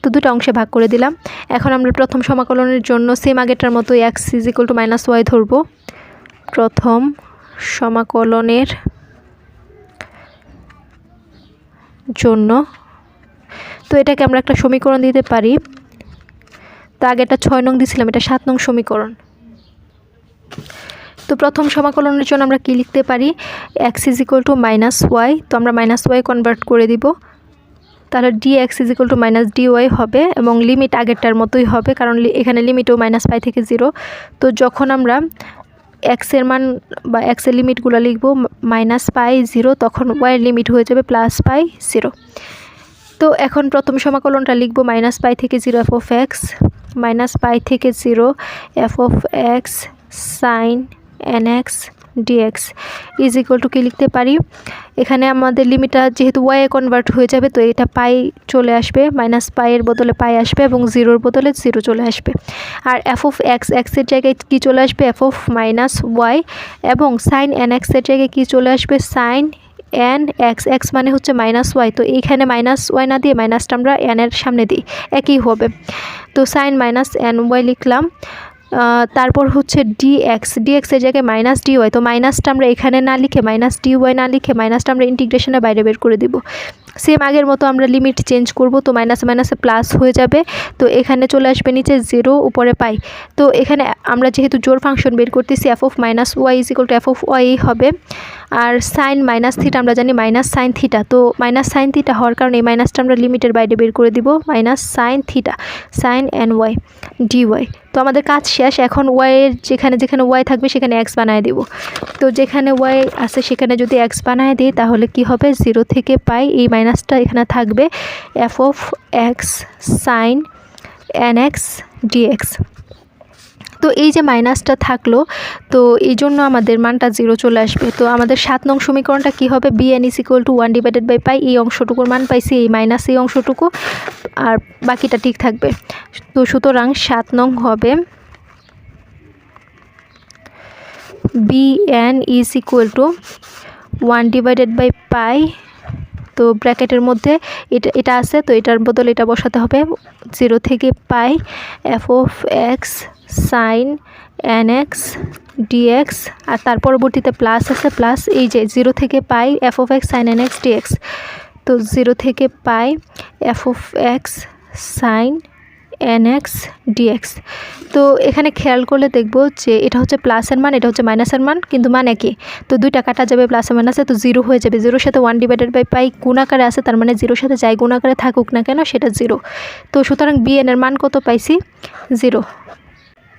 তো দুটো অংশে ভাগ করে দিলাম। এখন আমরা প্রথম সমাকলনের জন্য সেম আগেরটার মতো x = -y ধরব। প্রথম সমাকলনের জন্য তো এটাকে আমরা একটা সমীকরণ দিতে পারি, তো আগেটা 6 নং দিছিলাম, এটা 7 নং সমীকরণ। তো প্রথম সমাকলনের জন্য আমরা কি লিখতে পারি? x = -y, তো আমরা -y কনভার্ট করে দিব, তাহলে dx = -dy হবে এবং লিমিট আগেরটার মতোই হবে, কারণ এখানে লিমিটও -π থেকে 0। তো যখন আমরা x এর মান বা x এর লিমিটগুলো লিখব -π 0, তখন y এর লিমিট হয়ে যাবে +π 0। তো এখন প্রথম সমাকলনটা লিখব -π থেকে 0 f(x -π থেকে 0 f(x sin nx dx) = কি লিখতে পারি? এখানে আমাদের লিমিটটা যেহেতু y এ কনভার্ট হয়ে যাবে, তো এটা পাই চলে আসবে, -π এর বদলে পাই আসবে এবং 0 এর বদলে 0 চলে আসবে। আর f(x) x এর জায়গায় কি চলে আসবে? f(-y) এবং sin nx এর জায়গায় কি চলে আসবে? sin nx, x মানে হচ্ছে -y, তো এইখানে -y না দিয়ে মাইনাসটা আমরা n এর সামনে দিই, একই হবে। তো sin -ny লিখলাম। তারপর হচ্ছে dx এর জায়গায় -dy, তো মাইনাসটা আমরা এখানে না লিখে -dy না লিখে মাইনাসটা আমরা ইন্টিগ্রেশনের বাইরে বের করে দিব। সেম আগের মতো আমরা লিমিট চেঞ্জ করব, তো মাইনাসে মাইনাসে প্লাস হয়ে যাবে, তো এখানে চলে আসবে নিচে 0 উপরে পাই। তো এখানে আমরা যেহেতু জোড় ফাংশন বের করতেছি f(-y) = f(y) হবে। আর sin -θ আমরা জানি -sin θ, তো -sin θ হওয়ার কারণে এই মাইনাসটা আমরা লিমিটের বাইরে বের করে দিব, -sin θ sin ny dy। তো আমাদের কাজ শেষ। এখন y এর যেখানে যেখানে y থাকবে সেখানে x বানায় দিব। তো যেখানে y আছে সেখানে যদি x বানায় দিই তাহলে কি হবে? 0 থেকে পাই, এই মাইনাসটা এখানে থাকবে f(x sin nx dx)। তো এই যে মাইনাসটা থাকলো, তো এই জন্য আমাদের মানটা 0 চলে আসবে। তো আমাদের 7 নং সমীকরণটা কি হবে? bn = 1/π, এই অংশটুকুর মান পাইছি, এই মাইনাস এই অংশটুকু, আর বাকিটা ঠিক থাকবে। তো সুতরাং 7 নং হবে bn = 1/π, তো ব্র্যাকেটের মধ্যে এটা আছে, তো এটার বদলে এটা বসাতে হবে, 0 থেকে পাই f(x sin nx dx), আর তার পরবর্তীতে প্লাস আছে, প্লাস এই যে 0 থেকে পাই f(x sin nx dx), তো 0 থেকে পাই f(x sin nx dx। তো এখানে খেয়াল করলে দেখব যে এটা হচ্ছে প্লাসের মান, এটা হচ্ছে মাইনাসের মান, কিন্তু মান একই। তো দুইটা কাটা যাবে প্লাসে মাইনাসে, তো 0 হয়ে যাবে। 0-র সাথে 1/π গুণাকারে আছে, তার মানে 0-র সাথে যাই গুণাকারে থাকুক না কেন সেটা 0। তো সুতরাং bn এর মান কত পাইছি? 0।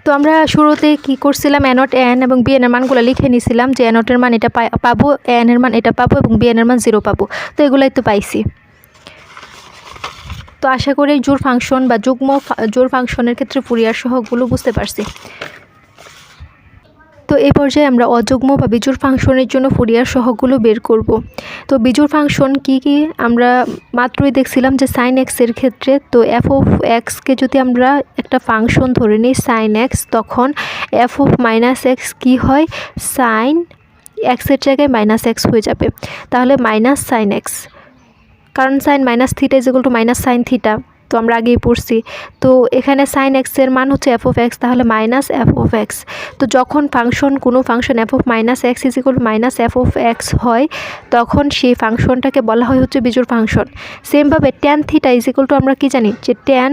তো আমরা শুরুতে কি করছিলাম, a নট n এবং b n এর মানগুলো লিখে নিয়েছিলাম যে a নটের মান এটা পাবো, n এর মান এটা পাবো এবং b n এর মান 0 পাবো। তো এগুলাই তো পাইছি। তো আশা করি জোড় ফাংশন বা যুগ্ম জোড় ফাংশনের ক্ষেত্রে ফুরিয়ার সহগগুলো বুঝতে পারছি। তো এই পর্যায়ে আমরা অযুগ্ম বা বিজোড় ফাংশনের জন্য ফুরিয়ার সহগগুলো বের করব। তো বিজোড় ফাংশন কি কি আমরা মাত্রই দেখছিলাম যে সাইন এক্স এর ক্ষেত্রে, তো এফ অফ এক্সকে যদি আমরা একটা ফাংশন ধরে নিই সাইন এক্স, তখন এফ অফ মাইনাস এক্স কী হয়, সাইন এক্সের জায়গায় মাইনাস এক্স হয়ে যাবে, তাহলে মাইনাস সাইন এক্স, কারণ sine minus theta is equal to minus sine theta, তো আমরা আগেই পড়ছি। তো এখানে সাইন এক্সের মান হচ্ছে এফ অফ এক্স, তাহলে মাইনাস এফ অফ এক্স। তো যখন কোনো function F of minus x is equal to minus f of x হয়, তখন সেই ফাংশনটাকে বলা হয় হচ্ছে বিজোড় ফাংশন। সেমভাবে tan theta is equal to আমরা কি জানি যে tan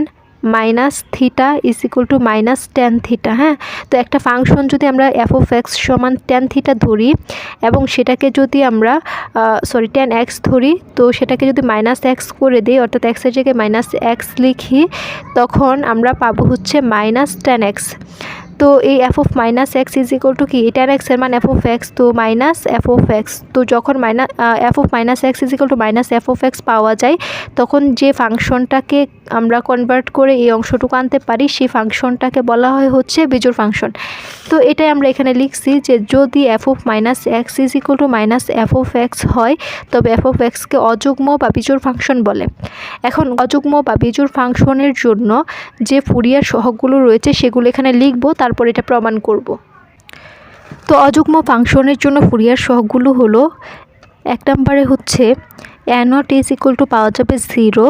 minus theta is equal to minus tan theta. হ্যাঁ, তো একটা ফাংশন যদি আমরা এফ অফ এক্স সমান ট্যান থিটা ধরি এবং সেটাকে যদি আমরা ট্যান এক্স ধরি, তো সেটাকে যদি মাইনাস এক্স করে দিই, অর্থাৎ এক্সের জায়গায় মাইনাস এক্স লিখি, তখন আমরা পাবো হচ্ছে মাইনাস ট্যান এক্স। তো এই F of minus x is equal two কি, ট্যান এক্সের মান এফ অফ এক্স, তো মাইনাস এফ অফ এক্স। তো যখন F of minus x is equal to minus f of x পাওয়া যায়, তখন যে ফাংশনটাকে আমরা কনভার্ট করে এই অংশটুকু আনতে পারি, সেই ফাংশনটাকে বলা হয় হচ্ছে বিজোড় ফাংশন। তো এটাই আমরা এখানে লিখছি যে যদি F of minus x is equal to minus f of x হয়, তবে এফ অফ এক্সকে অযুগ্ম বা বিজোড় ফাংশন বলে। এখন অযুগ্ম বা বিজোড় ফাংশনের জন্য যে ফুরিয়ার সহগগুলো রয়েছে সেগুলো এখানে লিখব, তারপর এটা প্রমাণ করব। তো অযুগ্ম ফাংশনের জন্য ফুরিয়ার সহগগুলো হলো, এক নম্বরে হচ্ছে এ নট ইজ ইকুয়াল টু পাওয়া যাবে 0,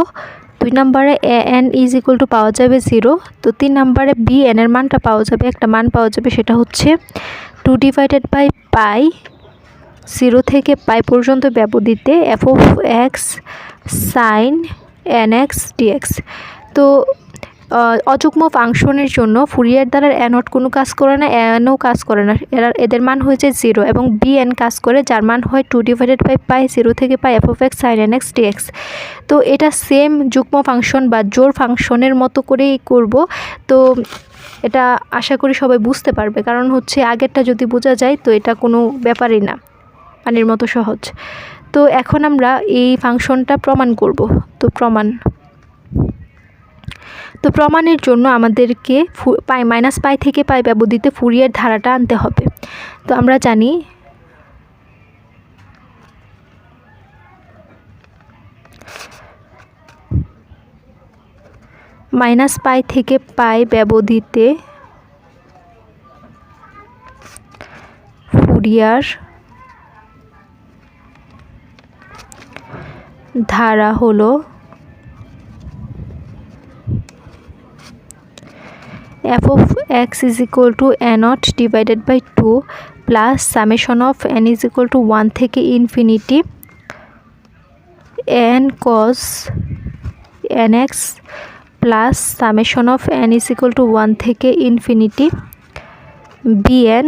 2 নম্বরে A N is equal two পাওয়া যাবে 0, তো 3 নম্বরে বি এন এর মানটা পাওয়া যাবে, একটা মান পাওয়া যাবে, সেটা হচ্ছে 2 ডিভাইডেড বাই পাই 0 থেকে পাই পর্যন্ত ব্যবধিতে f of x sine n x dx. তো অযুগ্ম ফাংশনের জন্য ফুরিয়ার দ্বারা এ নট কোনো কাজ করে না, এনও কাজ করে না, এদের মান হয়েছে 0, এবং বি এন কাজ করে, যার মান হয় 2 ডিভাইডেড বাই পাই 0 থেকে pi f of x sine n x dx. তো এটা সেম যুগ্ম ফাংশন বা জোড় ফাংশনের মতো করেই করব। তো এটা আশা করি সবাই বুঝতে পারবে, কারণ হচ্ছে আগেরটা যদি বোঝা যায় তো এটা কোনো ব্যাপারই না, পানির মতো সহজ। তো এখন আমরা এই ফাংশনটা প্রমাণ করব। তো প্রমাণের জন্য আমাদেরকে মাইনাস পাই থেকে পাই ব্যবধিতে ফুরিয়ার ধারাটা আনতে হবে। তো আমরা জানি মাইনাস পাই থেকে পাই ব্যবধিতে ফুরিয়ার ধারা হলো f of x is equal to a naught divided by 2 plus summation of n is equal to 1 থেকে infinity n cos n x plus summation of n is equal to 1 থেকে infinity b n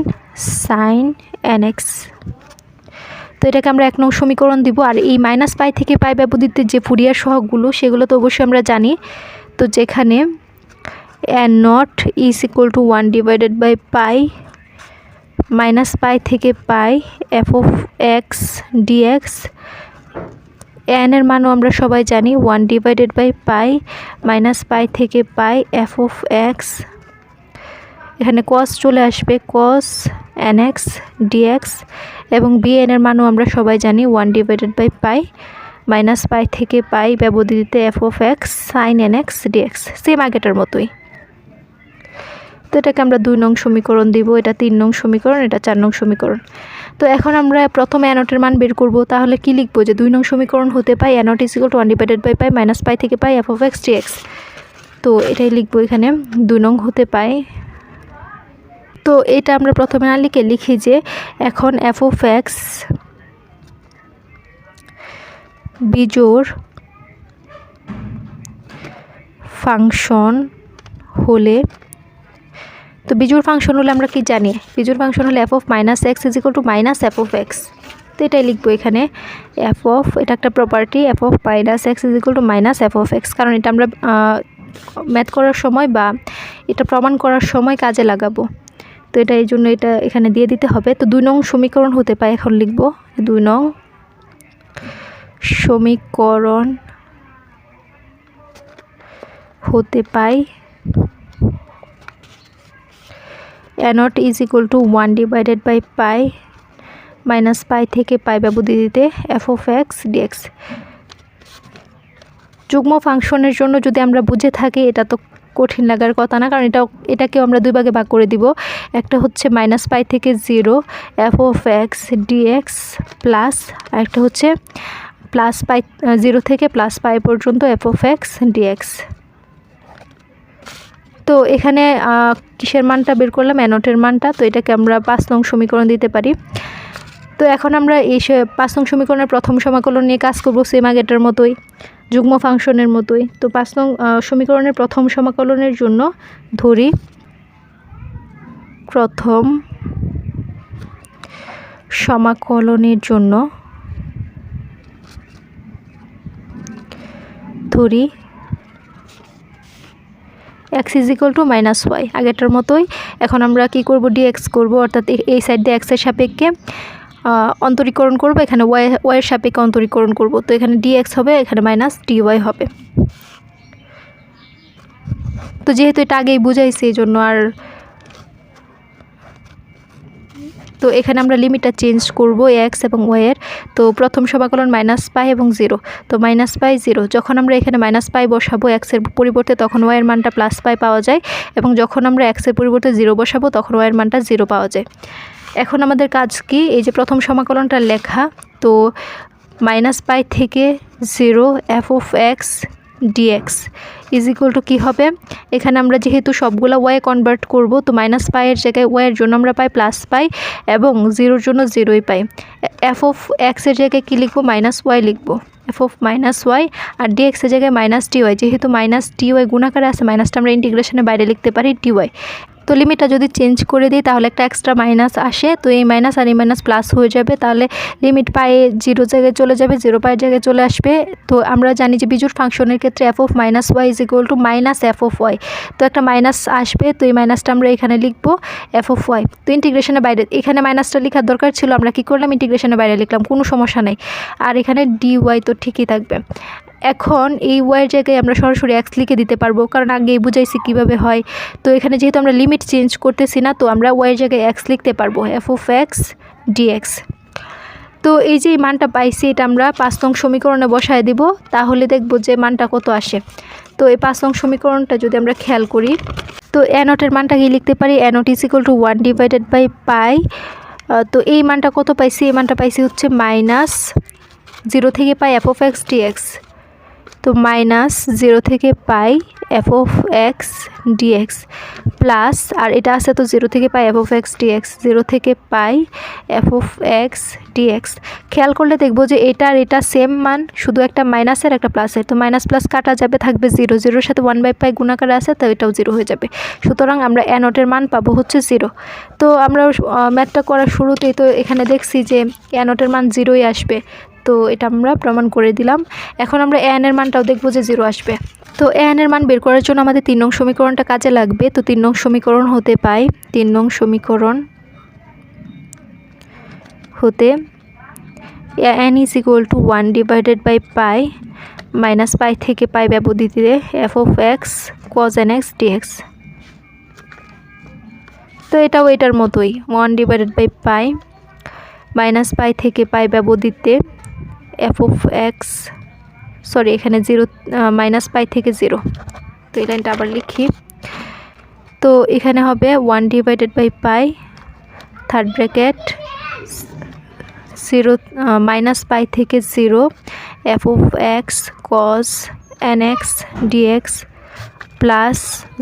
sine n x. তো এটাকে আমরা 1 নং সমীকরণ দিব। আর এই minus pi থেকে পাই ব্যবধিতে যে ফুরিয়ার সহগগুলো, সেগুলো তো অবশ্যই আমরা জানি। তো যেখানে n not is equal to 1 divided by pi minus pi থেকে pi f of x dx, n এর মানও আমরা সবাই জানি 1 divided by pi minus pi থেকে পাই এফ অফ এক্স, এখানে কস চলে আসবে কস এন এক্স ডিএক্স, এবং বি এন এর মানও আমরা সবাই জানি 1 divided by pi minus pi থেকে পাই ব্যবধিতে f of x sine n x dx, same আগেটার মতোই। তো এটাকে আমরা 2 নং সমীকরণ দিব, এটা 3 নং সমীকরণ, এটা 4 নং সমীকরণ। তো এখন আমরা প্রথমে এ নটের মান বের করব। তাহলে কি লিখবো, যে 2 নং সমীকরণ হতে পাই a not is equal to 1 divided by pi minus pi থেকে pi f of x dx. তো এটাই লিখবো এখানে 2 নং হতে পাই। তো এটা আমরা প্রথমে না লিখি যে এখন এফ অফ এক্স বিজোড় ফাংশন হলে, তো বিজোড় ফাংশন হলে আমরা কি জানি, বিজোড় ফাংশন হলে F of minus x is equal to minus f of x. তো এটাই লিখবো এখানে এফ অফ, এটা একটা property, F of minus x is equal to minus f of x, কারণ এটা আমরা ম্যাথ করার সময় বা এটা প্রমাণ করার সময় কাজে লাগাবো। তো এটা এই জন্য এটা এখানে দিয়ে দিতে হবে। তো 2 নং সমীকরণ হতে পায়, এখন লিখব 2 নং সমীকরণ হতে পায় a0 is equal to 1 divided by pi minus pi থেকে পাই ব্যবধিতে f of x dx। যুগ্ম ফাংশনের জন্য যদি আমরা বুঝে থাকি এটা তো কঠিন লাগার কথা না, কারণ এটাকেও আমরা 2 ভাগে ভাগ করে দিব। একটা হচ্ছে মাইনাস পাই থেকে 0 f of x dx plus আরেকটা হচ্ছে প্লাস পাই 0 থেকে প্লাস পাই পর্যন্ত f of x dx। তো এখানে কিসের মানটা বের করলাম, a0 মানটা। তো এটাকে আমরা 5 নং সমীকরণ দিতে পারি। তো এখন আমরা এই 5 নং সমীকরণের প্রথম সমাকলন নিয়ে কাজ করব, সেম আগেটার মতোই, যুগ্ম ফাংশনের মতোই। তো 5 নং সমীকরণের প্রথম সমাকলনের জন্য ধরি প্রথম সমাকলনের জন্য ধরি x is equal to minus y, আগেটার মতোই। এখন আমরা কি করব, dx করব, অর্থাৎ এই সাইড দিয়ে x এর সাপেক্ষে অন্তরীকরণ করব, এখানে y এর সাপেক্ষে অন্তরীকরণ করব। তো এখানে dx হবে, এখানে মাইনাস dy হবে। তো যেহেতু এটা আগেই বুঝাইছি এই জন্য আর, তো এখানে আমরা লিমিটটা চেঞ্জ করব x এবং y এর। তো প্রথম সমাকলন মাইনাস পাই এবং 0, তো মাইনাস পাই 0। যখন আমরা এখানে মাইনাস পাই বসাবো x এর পরিবর্তে, তখন y এর মানটা প্লাস পাই পাওয়া যায়, এবং যখন আমরা x এর পরিবর্তে 0 বসাবো তখন y এর মানটা 0 পাওয়া যায়। এখন আমাদের কাজ কি, এই যে প্রথম সমাকলনটা লেখা, তো মাইনাস পাই থেকে 0 f of x dx is equal to কী হবে, এখানে আমরা যেহেতু সবগুলা ওয়াই কনভার্ট করব, তো মাইনাস পাইয়ের জায়গায় ওয়াইয়ের জন্য আমরা পাই প্লাস পাই, এবং 0-র জন্য 0ই পাই। এফ অফ এক্সের জায়গায় কী লিখবো, মাইনাস ওয়াই লিখবো, এফ অফ মাইনাস ওয়াই। আর ডিএক্সের জায়গায় মাইনাস টি ওয়াই, যেহেতু মাইনাস টি ওয়াই গুণাকারে আছে, মাইনাসটা আমরা ইন্টিগ্রেশনের বাইরে লিখতে পারি টি ওয়াই। তো লিমিটটা যদি চেঞ্জ করে দিই তাহলে একটা এক্সট্রা মাইনাস আসে, তো এই মাইনাস আর এই মাইনাস প্লাস হয়ে যাবে, তাহলে লিমিট পায়ে 0 জায়গায় চলে যাবে, 0 পায়ের জায়গায় চলে আসবে। তো আমরা জানি যে বিজোড় ফাংশনের ক্ষেত্রে f of minus y is equal to minus f of y. তো একটা মাইনাস আসবে, তো এই মাইনাসটা আমরা এখানে লিখবো এফ অফ ওয়াই। তো ইন্টিগ্রেশনের বাইরে এখানে মাইনাসটা লেখার দরকার ছিল, আমরা কি করলাম, ইন্টিগ্রেশনের বাইরে লিখলাম, কোনো সমস্যা নেই। আর এখানে ডি ওয়াই তো ঠিকই থাকবে। এখন এই ওয়াইয়ের জায়গায় আমরা সরাসরি এক্স লিখে দিতে পারবো, কারণ আগেই বুঝাইছি কিভাবে হয়। তো এখানে যেহেতু আমরা লিমিট চেঞ্জ করতেছি না, তো আমরা ওয়াইয়ের জায়গায় এক্স লিখতে পারবো, এফ অফ এক্স ডিএক্স। তো এই যে মানটা পাইছি, এটা আমরা 5 নং সমীকরণে বসায় দিব, তাহলে দেখব যে মানটা কত আসে। তো এই 5 নং সমীকরণটা যদি আমরা খেয়াল করি, তো a0 মানটা কি লিখতে পারি, a0 is equal to 1 divided by pi. তো এই মানটা কত পাইছি, এই মানটা পাইছি হচ্ছে মাইনাস 0 থেকে pi f of x dx. তো মাইনাস 0 থেকে pi f of x dx plus, আর এটা আছে তো 0 থেকে pi f of x dx, 0 থেকে pi f of x dx. খেয়াল করলে দেখবো যে এটা আর এটা সেম মান, শুধু একটা মাইনাসের একটা প্লাসের। তো মাইনাস প্লাস কাটা যাবে, থাকবে 0, 0-র সাথে 1/পাই গুণাকারে আছে, তো এটাও 0 হয়ে যাবে। সুতরাং আমরা a0 মান পাবো হচ্ছে 0। তো আমরা ম্যাথটা করার শুরুতেই তো এখানে দেখছি যে a0 মান 0ই আসবে, তো এটা আমরা প্রমাণ করে দিলাম। এখন আমরা an এর মানটাও দেখবো যে 0 আসবে। তো an এর মান বের করার জন্য আমাদের 3 নং সমীকরণটা কাজে লাগবে। তো 3 নং সমীকরণ হতে পাই, 3 নং সমীকরণ হতে an is equal to 1 divided by pi minus pi থেকে পাই ব্যবধিতে f of x cos n x dx. তো এটাও এটার মতোই, 1 divided by pi minus pi থেকে পাই ব্যবধিতে এফ অফ এক্স, সরি এখানে 0 মাইনাস পাই থেকে 0। তো এই লাইনটা আবার লিখি। তো এখানে হবে 1 divided by pi third bracket 0 minus pi থেকে 0 f of x cos n x dx plus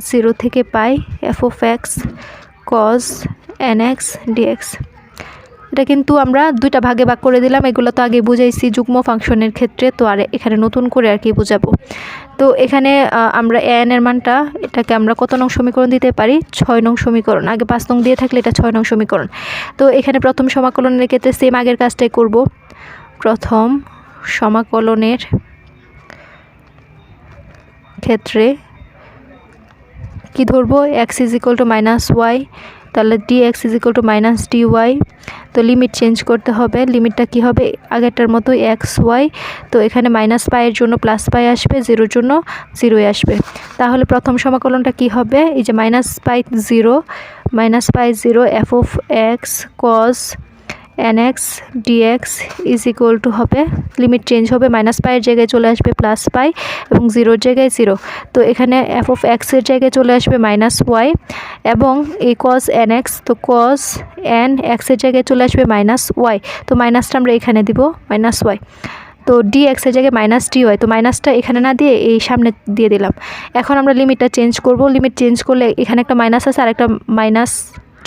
0 থেকে pi f of x cos n x dx. এটা কিন্তু আমরা 2টা ভাগে ভাগ করে দিলাম, এগুলো তো আগে বুঝাইছি যুগ্ম ফাংশনের ক্ষেত্রে, তো আর এখানে নতুন করে আর কি বুঝাবো। তো এখানে আমরা an এর মানটা, এটাকে আমরা কত নং সমীকরণ দিতে পারি, 6 নং সমীকরণ। আগে 5 নং দিয়ে থাকলে এটা 6 নং সমীকরণ। তো এখানে প্রথম সমাকলনের ক্ষেত্রে সেম আগের কাজটাই করব। প্রথম সমাকলনের ক্ষেত্রে কি ধরবো, x is equal to minus y, তাহলে d x is equal to minus d y. তো লিমিট চেঞ্জ করতে হবে, লিমিটটা কি হবে আগেরটার মতো এক্স ওয়াই, তো এখানে মাইনাস পাইয়ের জন্য প্লাস পাই আসবে, জিরোর জন্য জিরোই আসবে। তাহলে প্রথম সমাকলনটা কি হবে, এই যে minus pi zero f of x cos n x dx is equal to হবে, লিমিট চেঞ্জ হবে, মাইনাস পাইয়ের জায়গায় চলে আসবে প্লাস পাই এবং জিরোর জায়গায় জিরো। তো এখানে এফ অফ এক্সের জায়গায় চলে আসবে মাইনাস ওয়াই এবং এই কজ এন এক্স, তো কজ এন এক্সের জায়গায় চলে আসবে মাইনাস ওয়াই, তো মাইনাসটা আমরা এখানে দিব মাইনাস ওয়াই। তো ডি এক্সের জায়গায় মাইনাস ডি ওয়াই, তো মাইনাসটা এখানে না দিয়ে এই সামনে দিয়ে দিলাম। এখন আমরা লিমিটটা চেঞ্জ করব, লিমিট চেঞ্জ করলে এখানে একটা মাইনাস আছে আর একটা মাইনাস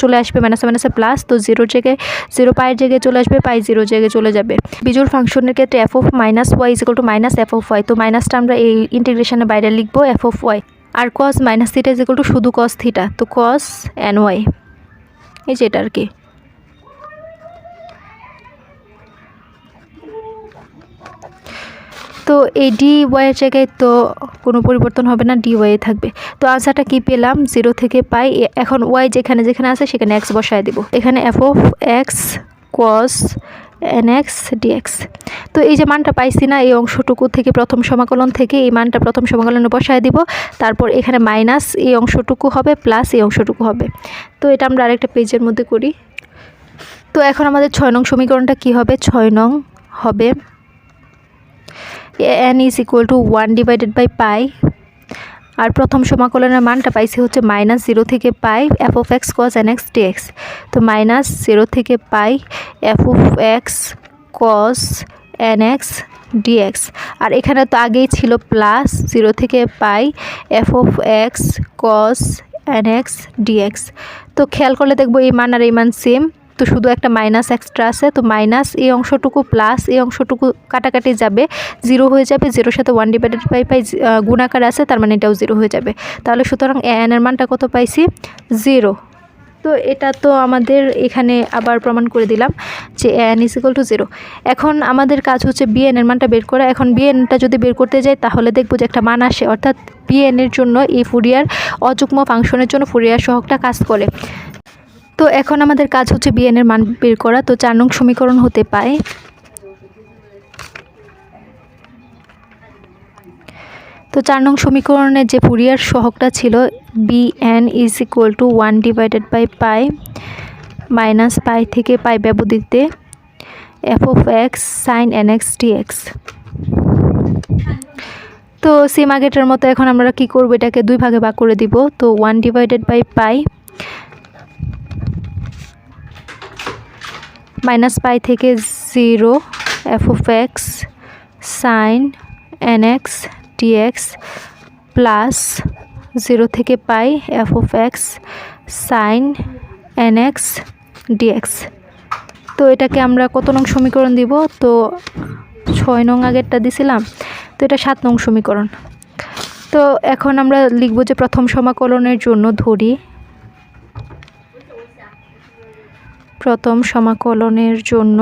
চলে আসবে, মাইনাসে প্লাস, তো জিরোর জায়গায় জিরো, পাইয়ের জায়গায় চলে আসবে পাই, জিরোর জায়গায় চলে যাবে। বিজোড় ফাংশনের ক্ষেত্রে f of minus y is equal to minus f of y, তো মাইনাসটা আমরা এই ইন্টিগ্রেশনের বাইরে লিখবো এফ অফ ওয়াই। আর cos minus theta is equal to শুধু কস থিটা, তো কস এন ওয়াই, এই যে এটা আর কি। তো এই ডি ওয়াইয়ের জায়গায় তো কোনো পরিবর্তন হবে না, ডি ওয়াই থাকবে। তো আনসারটা কি পেলাম, 0 থেকে পাই। এখন ওয়াই যেখানে যেখানে আছে সেখানে এক্স বসায় দিব, এখানে f of x cos n x dx. তো এই যে মানটা পাইছি না, এই অংশটুকু থেকে প্রথম সমাকলন থেকে এই মানটা প্রথম সমাকলনে বসায় দিব, তারপর এখানে মাইনাস এই অংশটুকু হবে প্লাস এই অংশটুকু হবে। তো এটা আমরা আরেকটা পেজের মধ্যে করি। তো এখন আমাদের 6 নং সমীকরণটা কি হবে, 6 নং হবে n is equal to 1 divided by pi, আর প্রথম সমাকলনের মানটা পাইছি হচ্ছে মাইনাস 0 থেকে pi f of x cos n x dx. তো মাইনাস 0 থেকে pi f of x cos n x d x, আর এখানে তো আগেই ছিল প্লাস 0 থেকে pi f of x cos n x dx. তো খেয়াল করলে দেখবো এই মান আর এই মান সেম, তো শুধু একটা মাইনাস এক্সট্রা আছে, তো মাইনাস এই অংশটুকু প্লাস এই অংশটুকু কাটাকাটি যাবে, জিরো হয়ে যাবে, জিরোর সাথে 1 ডিভাইডেড বাই পাই গুণাকার আছে, তার মানে এটাও জিরো হয়ে যাবে। তাহলে সুতরাং এন এর মানটা কত পাইছি, 0। তো এটা তো আমাদের এখানে আবার প্রমাণ করে দিলাম যে এন ইজ ইকুয়াল টু 0। এখন আমাদের কাজ হচ্ছে বিএন এর মানটা বের করা। এখন বিএনটা যদি বের করতে যাই তাহলে দেখবো যে একটা মান আসে, অর্থাৎ বিএন এর জন্য এই ফুরিয়ার অযুগ্ম ফাংশনের জন্য ফুরিয়ার সহগটা কাজ করে। তো এখন আমাদের কাজ হচ্ছে বিএন এর মান বের করা। তো 4 নং সমীকরণ হতে পায়, তো 4 নং সমীকরণের যে ফুরিয়ার সহগটা ছিল b n is equal to 1 divided by pi minus pi থেকে পাই ব্যবধিতে f of x sine n x dx. তো সেম আগেটার মতো এখন আমরা কি করব, এটাকে 2 ভাগে ভাগ করে দিব। তো 1 divided by pi minus pi থেকে 0 f of x sine n x dx plus 0 থেকে pi f of x sine n x dx. তো এটাকে আমরা কত নং সমীকরণ দিব, তো 6 নং আগেরটা দিছিলাম, তো এটা 7 নং সমীকরণ। তো এখন আমরা লিখব যে প্রথম সমাকলনের জন্য ধরি, প্রথম সমাকলনের জন্য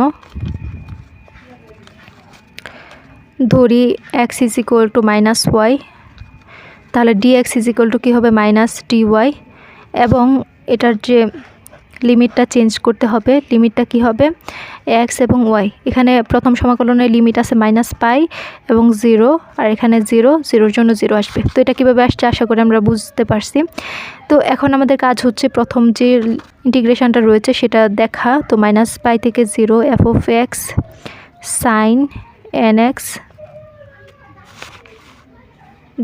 ধরি x is equal to minus y, তাহলে ডিএক্স ইজ ইকুয়াল টু কী হবে মাইনাস ডিওয়াই, এবং এটার যে লিমিটটা চেঞ্জ করতে হবে, লিমিটটা কি হবে এক্স এবং ওয়াই। এখানে প্রথম সমাকলনের লিমিট আছে মাইনাস পাই এবং 0, আর এখানে 0, 0-র জন্য 0 আসবে। তো এটা কীভাবে আসছে আশা করি আমরা বুঝতে পারছি। তো এখন আমাদের কাজ হচ্ছে প্রথম যে ইন্টিগ্রেশনটা রয়েছে সেটা দেখা। তো মাইনাস পাই থেকে 0 f of x sine n x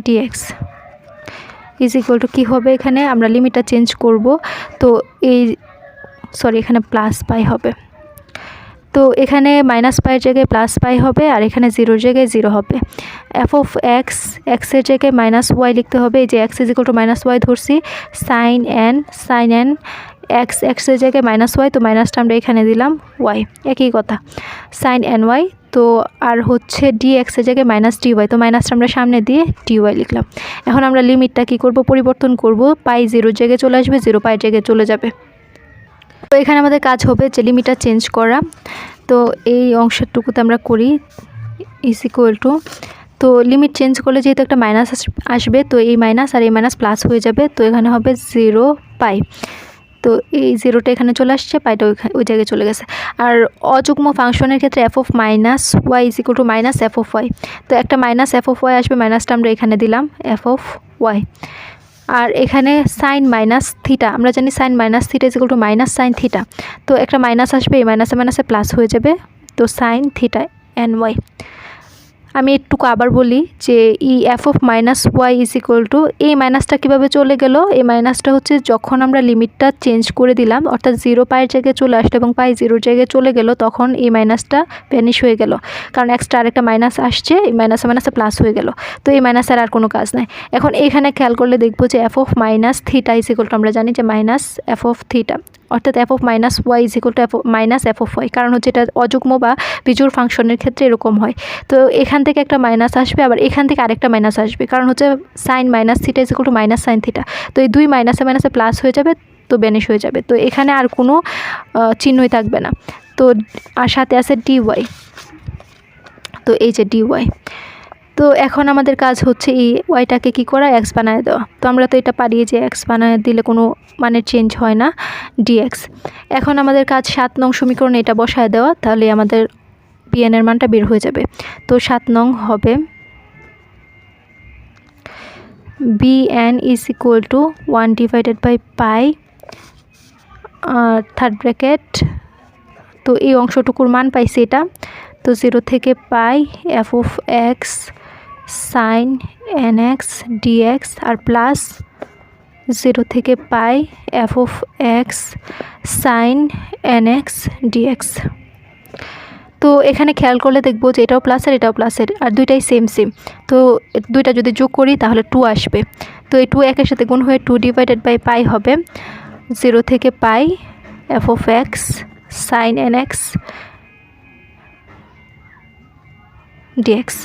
dx is equal to কী হবে, এখানে আমরা লিমিটটা চেঞ্জ করব। তো এই এখানে প্লাস পাই হবে, তো এখানে মাইনাস পাইয়ের জায়গায় প্লাস পাই হবে, আর এখানে 0-র জায়গায় 0 হবে। এফ অফ এক্স, এক্সের জায়গায় মাইনাস ওয়াই লিখতে হবে, এই যে x is equal to minus y ধরছি, সাইন এন এক্স, এক্সের জায়গায় মাইনাস ওয়াই, তো মাইনাসটা আমরা এখানে দিলাম ওয়াই, একই কথা সাইন এন ওয়াই। তো আর হচ্ছে ডি এক্সের জায়গায় মাইনাস ডি ওয়াই, তো মাইনাসটা আমরা সামনে দিয়ে ডি ওয়াই লিখলাম। এখন আমরা লিমিটটা কী করব, পরিবর্তন করব, পাই 0-র জায়গায় চলে আসবে, 0 পাইয়ের জায়গায় চলে যাবে। তো এখানে আমাদের কাজ হবে যে লিমিটটা চেঞ্জ করা। তো এই অংশটুকুতে আমরা করি ইজ ইকুয়াল টু, তো লিমিট চেঞ্জ করলে যেহেতু একটা মাইনাস আসবে, তো এই মাইনাস আর এই মাইনাস প্লাস হয়ে যাবে, তো এখানে হবে 0 পাই। তো এই 0টা এখানে চলে আসছে, পাইটা ওই জায়গায় চলে গেছে। আর অযুগ্ম ফাংশনের ক্ষেত্রে f of minus y is equal to minus f of y। তো একটা মাইনাস f of y আসবে, মাইনাসটা আমরা এখানে দিলাম f of y। আর এখানে সাইন মাইনাস থিটা, আমরা জানি sine minus theta is equal to minus sine theta. তো একটা মাইনাস আসবে, এই মাইনাসে মাইনাসে প্লাস হয়ে যাবে, তো সাইন থিটা এন ওয়াই। আমি একটুকু আবার বলি যে ই f of minus y is equal to, এই মাইনাসটা কীভাবে চলে গেল, এই মাইনাসটা হচ্ছে যখন আমরা লিমিটটা চেঞ্জ করে দিলাম, অর্থাৎ 0 পায়ের জায়গায় চলে আসলো এবং পাই 0 জায়গায় চলে গেল, তখন এই মাইনাসটা ভ্যানিশ হয়ে গেল, কারণ এক্সট্রা আরেকটা মাইনাস আসছে, এই মাইনাসে মাইনাসে প্লাস হয়ে গেল। তো এই মাইনাসের আর কোনো কাজ নাই। এখন এখানে খেয়াল করলে দেখবো যে f of minus theta is equal to, আমরা জানি যে মাইনাস এফ অফ থিটা, অর্থাৎ f of minus y is equal to minus f of y, কারণ হচ্ছে এটা অযুগ্ম বা বিজোড় ফাংশনের ক্ষেত্রে এরকম হয়। তো এখান থেকে একটা মাইনাস আসবে, আবার এখান থেকে আরেকটা মাইনাস আসবে, কারণ হচ্ছে sine minus theta is equal to minus sine theta. তো এই দুই মাইনাসে মাইনাসে প্লাস হয়ে যাবে, তো ভ্যানিশ হয়ে যাবে। তো এখানে আর কোনো চিহ্নই থাকবে না। তো আর সাথে আছে ডি ওয়াই, তো এই যে ডি ওয়াই। তো এখন আমাদের কাজ হচ্ছে এই ওয়াইটাকে কী করা, এক্স বানায় দেওয়া। তো আমরা তো এটা পারি যে এক্স বানায় দিলে কোনো মানের চেঞ্জ হয় না, ডিএক্স। এখন আমাদের কাজ 7 নং সমীকরণে এটা বসায় দেওয়া, তাহলে আমাদের বিএন এর মানটা বের হয়ে যাবে। তো 7 নং হবে b n is equal to 1 divided by pi third bracket, তো এই অংশটুকুর মান পাইছি এটা, তো 0 থেকে pi f of x sine n x d x, আর প্লাস 0 থেকে pi f of x sine n x dx. তো এখানে খেয়াল করলে দেখবো যে এটাও প্লাসের এটাও প্লাসের, আর দুইটাই সেম সেম। তো দুইটা যদি যোগ করি তাহলে 2 আসবে। তো এই 2 একের সাথে গুণ হয়ে 2 ডিভাইডেড বাই পাই হবে 0 থেকে pi f of x sine n x d x.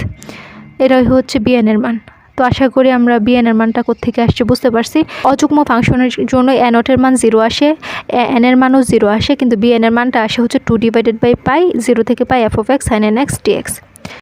এটাই হচ্ছে বিএন এর মান। তো আশা করি আমরা বিএন এর মানটা কোত্থেকে আসছে বুঝতে পারছি। অযুগ্ম ফাংশনের জন্য এ নটের মান 0 আসে, এন এর মানও 0 আসে, কিন্তু বিএন এর মানটা আসে হচ্ছে 2 ডিভাইডেড বাই পাই 0 থেকে pi f of x sine n x dx.